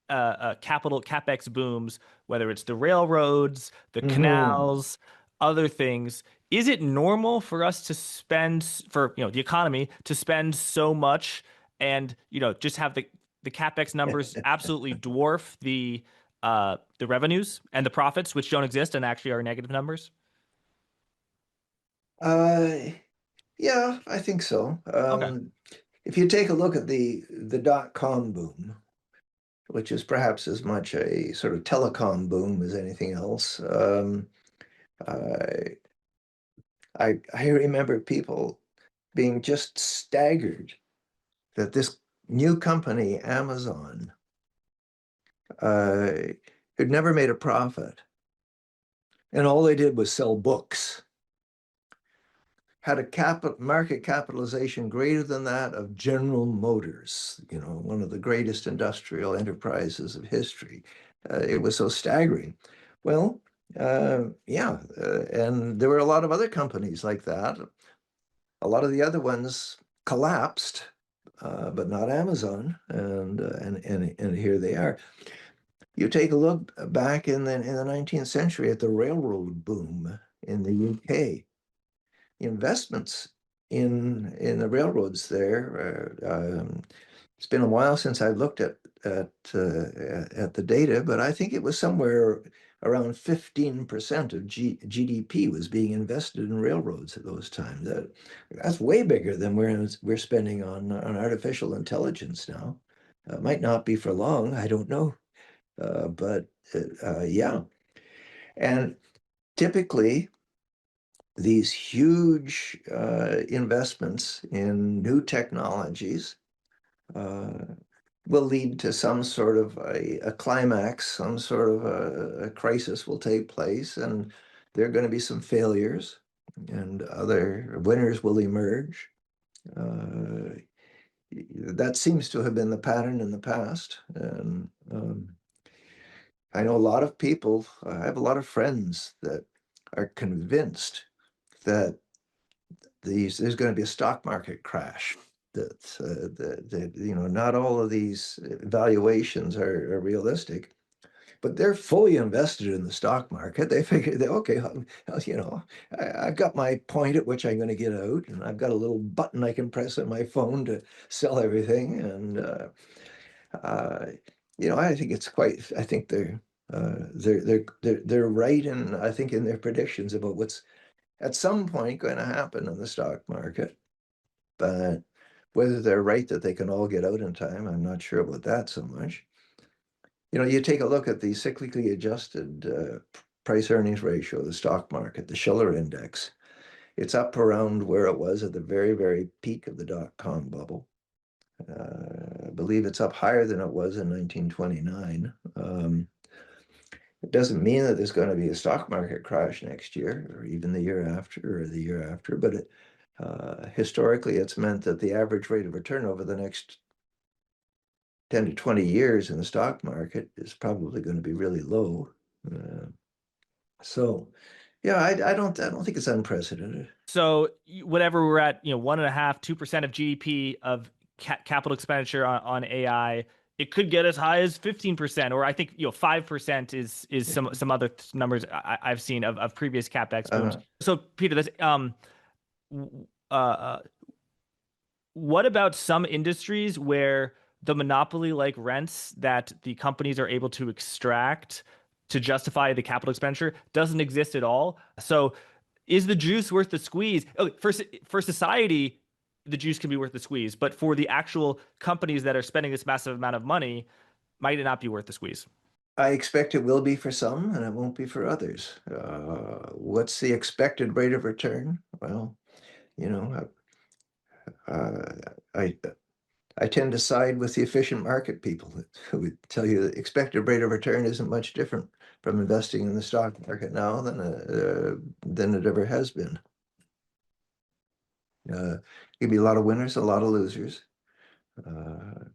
capital capex booms, whether it's the railroads, the Hmm. canals, other things? Is it normal for us to spend for the economy to spend so much and just have the capex numbers absolutely dwarf the revenues and the profits, which don't exist and actually are negative numbers? Uh, yeah, I think so. Okay. If you take a look at the dot-com boom, which is perhaps as much a sort of telecom boom as anything else, I I remember people being just staggered that this new company, Amazon, uh, had never made a profit, and all they did was sell books, had a market capitalization greater than that of General Motors, one of the greatest industrial enterprises of history. It was so staggering. Well, yeah, and there were a lot of other companies like that. A lot of the other ones collapsed, but not Amazon, and here they are. You take a look back in the 19th century at the railroad boom in the UK. Investments in the railroads there. It's been a while since I looked at the data, but I think it was somewhere around 15% of GDP was being invested in railroads at those times. That's way bigger than we're spending on artificial intelligence now. Might not be for long, I don't know, but yeah. And typically, these huge investments in new technologies uh, will lead to some sort of a climax, some sort of a crisis will take place, and there are going to be some failures, and other winners will emerge. Uh, that seems to have been the pattern in the past. And I know a lot of people, I have a lot of friends that are convinced that there's going to be a stock market crash. That not all of these valuations are realistic, but they're fully invested in the stock market. They figure that okay, I've got my point at which I'm going to get out, and I've got a little button I can press on my phone to sell everything. And uh, I think it's quite. I think they're right, and I think in their predictions about what's at some point going to happen in the stock market. But whether they're right that they can all get out in time, I'm not sure about that so much. You take a look at the cyclically adjusted price earnings ratio of the stock market, the Shiller index. It's up around where it was at the very, very peak of the dot-com bubble. I believe it's up higher than it was in 1929. It doesn't mean that there's going to be a stock market crash next year or even the year after or the year after, but historically, it's meant that the average rate of return over the next 10 to 20 years in the stock market is probably going to be really low. Uh, so, yeah, I don't think it's unprecedented. So whatever we're at, 1.5, 2% of GDP of capital expenditure on AI, it could get as high as 15%, or I think 5% is some other numbers I've seen of previous capex booms. Uh, So Peter, that's w- uh, uh, what about some industries where the monopoly like rents that the companies are able to extract to justify the capital expenditure doesn't exist at all? So is the juice worth the squeeze? Oh, for society, the juice can be worth the squeeze, but for the actual companies that are spending this massive amount of money, might it not be worth the squeeze? I expect it will be for some, and it won't be for others. What's the expected rate of return? Well, you know, uh, I I tend to side with the efficient market people who would tell you that expected rate of return isn't much different from investing in the stock market now than it ever has been. Give be a lot of winners, a lot of losers. Uh,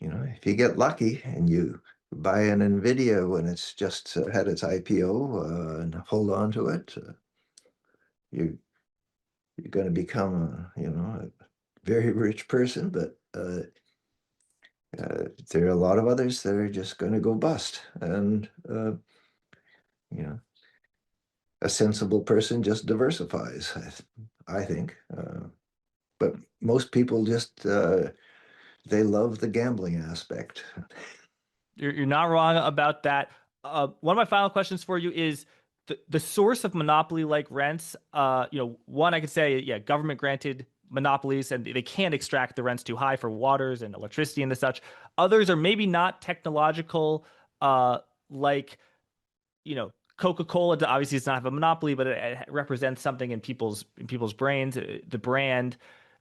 if you get lucky and you buy an NVIDIA when it's just had its IPO and hold on to it, you you're going to become a very rich person. But there are a lot of others that are just going to go bust, and you know, a sensible person just diversifies, I think. But most people just they love the gambling aspect. You're not wrong about that. One of my final questions for you is the source of monopoly-like rents. One I could say, yeah, government granted monopolies, and they can't extract the rents too high for waters and electricity and the such. Others are maybe not technological, like Coca-Cola. Obviously, it's not have a monopoly, but it represents something in people's brains. The brand,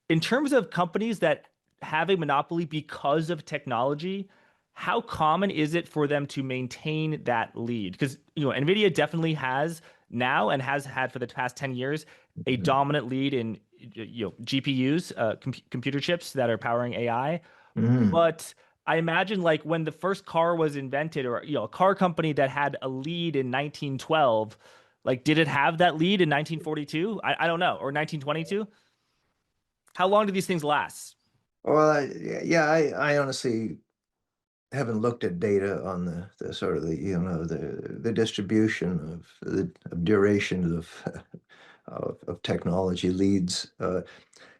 in terms of companies that have a monopoly because of technology, how common is it for them to maintain that lead? Because Nvidia definitely has now and has had for the past 10 years a Mhm. dominant lead in GPUs, computer chips that are powering AI. Mhm. But I imagine like when the first car was invented, or a car company that had a lead in 1912, like did it have that lead in 1942? I don't know, or 1922? How long do these things last? Well, yeah, I honestly haven't looked at data on the sort of the distribution of duration of technology leads.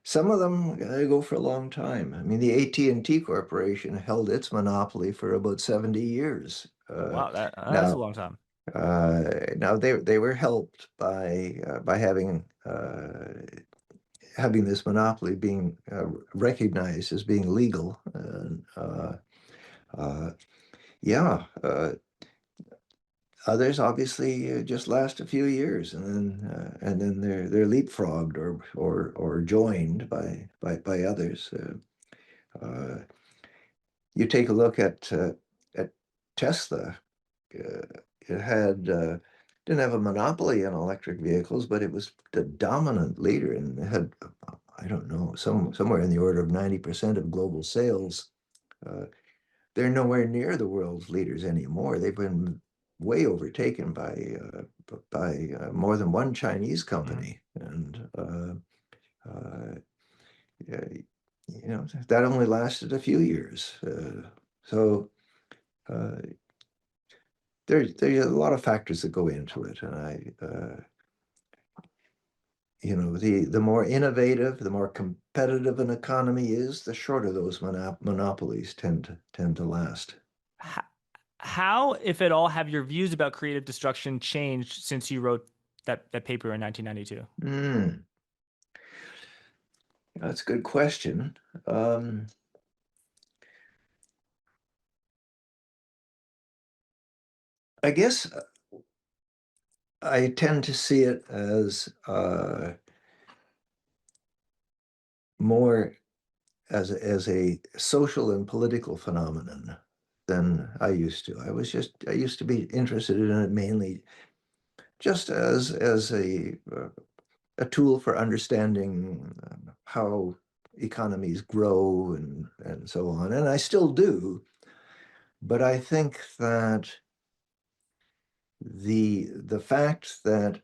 Some of them go for a long time. I mean, the AT&T Corporation held its monopoly for about 70 years. Wow, that's a Now, long time. now they were helped by having this monopoly being recognized as being legal. And uh, yeah, others obviously just last a few years, and then they're leapfrogged or joined by others. You take a look at Tesla. It had didn't have a monopoly in electric vehicles, but it was the dominant leader and had, I don't know, somewhere in the order of 90% of global sales. Uh, they're nowhere near the world's leaders anymore. They've been way overtaken by more than one Chinese Mhm. company, and yeah, that only lasted a few years. So uh, there's a lot of factors that go into it, and the more innovative, the more competitive an economy is, the shorter those monopolies tend to last. H- How, if at all, have your views about creative destruction changed since you wrote that paper in 1992? Mm, that's a good question. Um, I guess I tend to see it as more as a social and political phenomenon than I used to. I used to be interested in it mainly just as a tool for understanding how economies grow and so on. And I still do, but I think that the fact that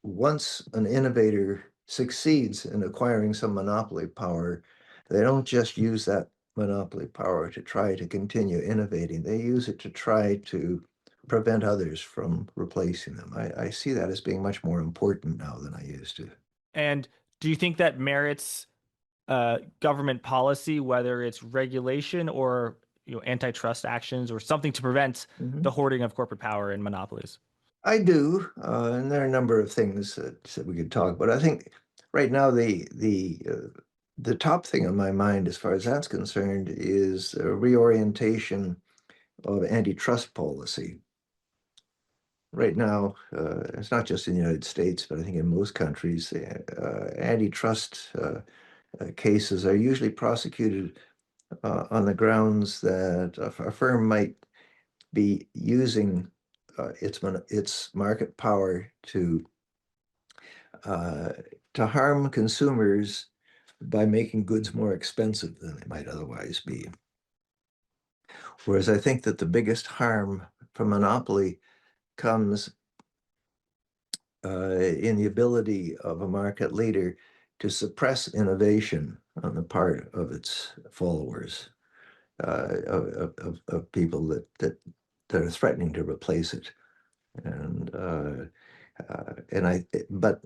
once an innovator succeeds in acquiring some monopoly power, they don't just use that monopoly power to try to continue innovating. They use it to try to prevent others from replacing them. I see that as being much more important now than I used to. And do you think that merits government policy, whether it's regulation or antitrust actions or something to prevent the Mhm. hoarding of corporate power and monopolies? I do, and there are a number of things that we could talk about. I think right now the top thing on my mind, as far as that's concerned, is a reorientation of antitrust policy. Right now, it's not just in the United States, but I think in most countries, antitrust cases are usually prosecuted on the grounds that a firm might be using its market power uh, to harm consumers by making goods more expensive than they might otherwise be. Whereas I think that the biggest harm from monopoly comes in the ability of a market leader to suppress innovation on the part of its followers, of people that are threatening to replace it. And but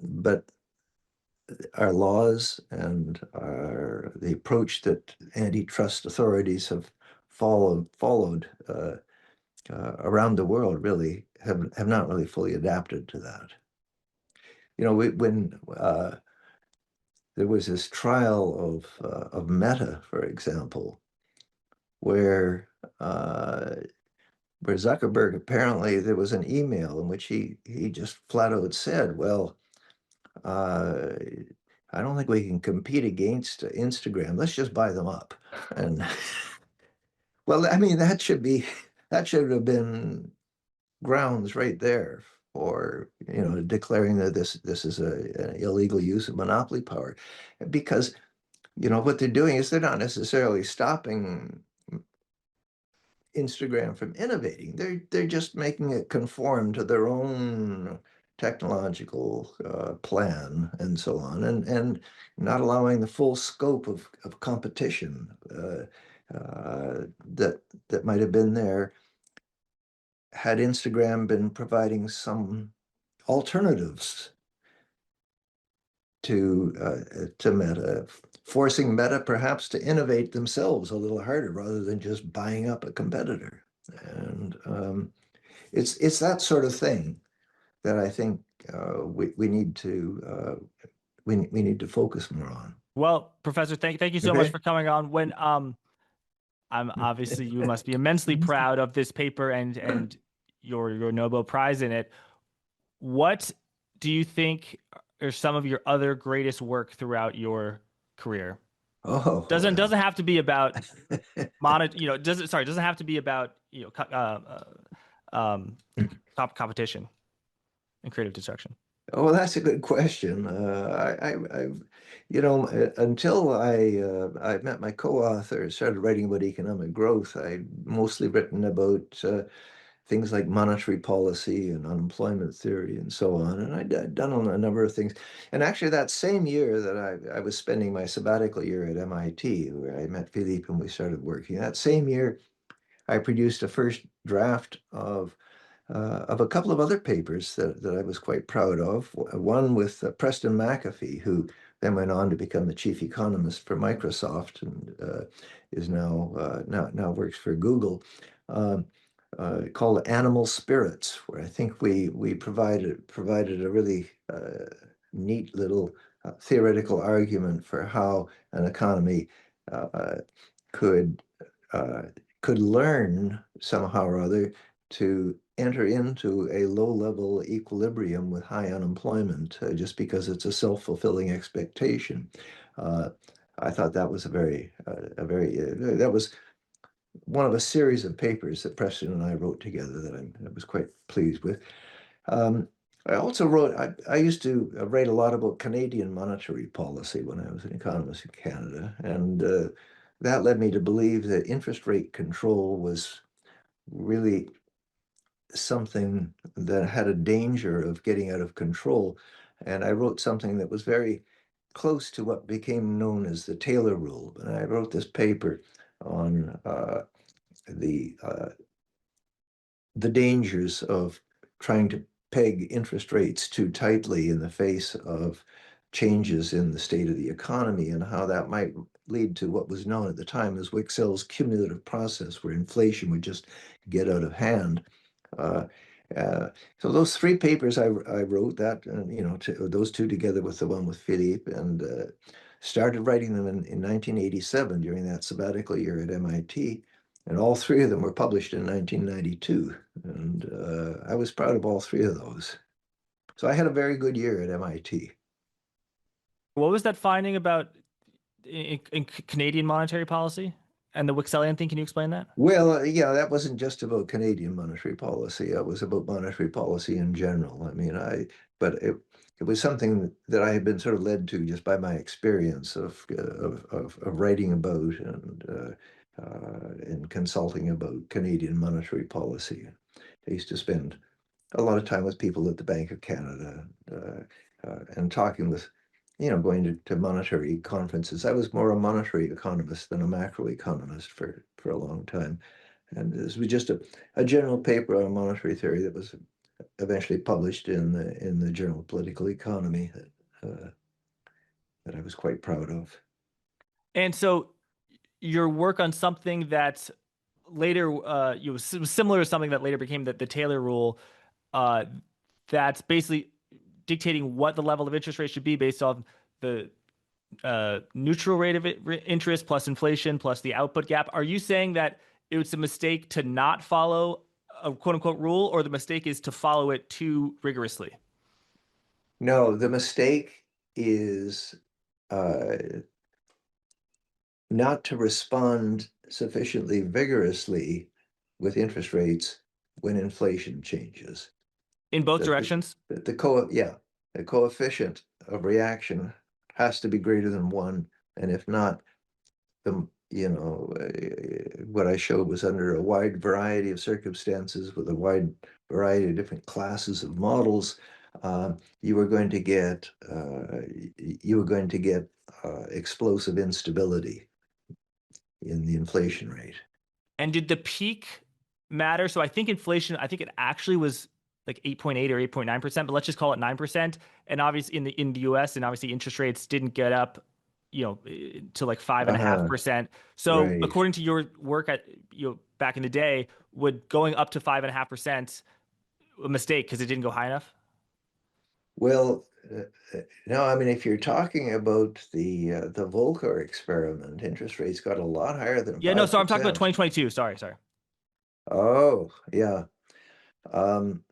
our laws and the approach that antitrust authorities have followed around the world really have not really fully adapted to that. You know, when there was this trial of Meta, for example, where where Zuckerberg, apparently there was an email in which he just flat out said, well, uh, I don't think we can compete against Instagram. Let's just buy them up. And well, I mean, that should have been grounds right there for, declaring that this is an illegal use of monopoly power. Because, what they're doing is they're not necessarily stopping Instagram from innovating. They're just making it conform to their own technological plan and so on, and not allowing the full scope of competition that might have been there had Instagram been providing some alternatives to Meta, forcing Meta perhaps to innovate themselves a little harder rather than just buying up a competitor. And it's that sort of thing that I think we need to we need to focus more on. Well, Professor, thank you so much Okay. for coming on. When I'm obviously you must be immensely proud of this paper and your Nobel Prize in it. What do you think are some of your other greatest work throughout your career? Oh Doesn't well. have to be about doesn't have to be about um competition and creative destruction. Oh, that's a good question. I've, until I met my co-author, started writing about economic growth, I'd mostly written about things like monetary policy and unemployment theory and so on. And I'd done a number of things. And actually, that same year that I was spending my sabbatical year at MIT, where I met Philippe and we started working, that same year, I produced a first draft of a couple of other papers that I was quite proud of. One with Preston McAfee, who then went on to become the chief economist for Microsoft and is now works for Google, called Animal Spirits, where I think we provided a really neat little theoretical argument for how an economy uh, could uh, could learn somehow or other to enter into a low-level equilibrium with high unemployment just because it's a self-fulfilling expectation. Uh, I thought that was that was one of a series of papers that Preston and I wrote together that I was quite pleased with. Um, I also wrote, I used to write a lot about Canadian monetary policy when I was an economist in Canada. And that led me to believe that interest rate control was really something that had a danger of getting out of control. And I wrote something that was very close to what became known as the Taylor rule. And I wrote this paper on the uh, the dangers of trying to peg interest rates too tightly in the face of changes in the state of the economy and how that might lead to what was known at the time as Wicksell's cumulative process, where inflation would just get out of hand. Uh, uh, so those three papers I wrote that, those two together with the one with Philippe, and started writing them in 1987 during that sabbatical year at MIT. And all three of them were published in 1992. And I was proud of all three of those. So I had a very good year at MIT. What was that finding about in Canadian monetary policy? And the Wixelian thing, can you explain that? Well, yeah, that wasn't just about Canadian monetary policy. It was about monetary policy in general. I mean, but it was something that I had been sort of led to just by my experience of writing about and consulting about Canadian monetary policy. I used to spend a lot of time with people at the Bank of Canada and talking with, going to monetary conferences. I was more a monetary economist than a macroeconomist for a long time. And this was just a general paper on monetary theory that was eventually published in the journal Political Economy that I was quite proud of. And so your work on something that later was similar to something that later became the Taylor rule, uh, that's basically dictating what the level of interest rate should be based on the neutral rate of interest plus inflation plus the output gap. Are you saying that it was a mistake to not follow a quote unquote rule, or the mistake is to follow it too rigorously? No, the mistake is uh, not to respond sufficiently vigorously with interest rates when inflation changes. In both That directions? the coefficient of reaction has to be greater than one, and if not, what I showed was under a wide variety of circumstances with a wide variety of different classes of models, you were going to get explosive instability in the inflation rate. And did the peak matter? So I think inflation, I think it actually was like 8.8 or 8.9%, but let's just call it 9%. And obviously in the US, and obviously interest rates didn't get up, to like five and a half Uh-huh, percent. So right. according to your work at back in the day, would going up to 5.5% a mistake because it didn't go high enough? Well, no, I mean, if you're talking about the Volcker experiment, interest rates got a lot higher than Yeah, no, so I'm talking about 5%. 2022. Sorry, sorry. Oh, yeah. Um,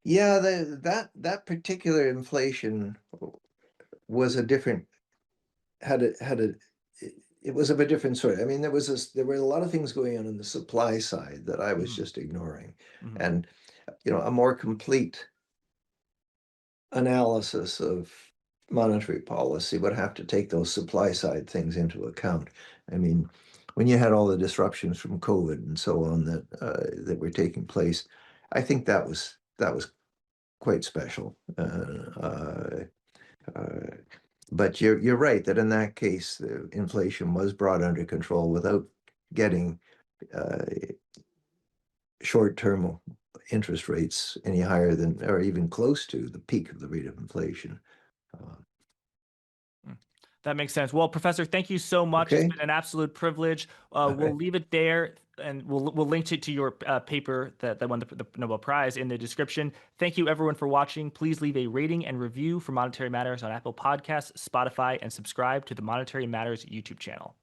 yeah, that particular inflation was a different had a it was of a different sort. I mean, there were a lot of things going on the supply side that I was Mhm, just ignoring, mhm. and a more complete analysis of monetary policy would have to take those supply side things into account. I mean, when you had all the disruptions from COVID and so on that were taking place, I think that was quite special. Uh, but you're right that in that case, the inflation was brought under control without getting uh, short-term interest rates any higher than or even close to the peak of the rate of inflation. Uh, Mm. That makes sense. Well, Professor, thank you so much. It's okay. been an absolute privilege. All We'll right. leave it there, and we'll link to your paper that won the Nobel Prize in the description. Thank you, everyone, for watching. Please leave a rating and review for Monetary Matters on Apple Podcasts, Spotify, and subscribe to the Monetary Matters YouTube channel.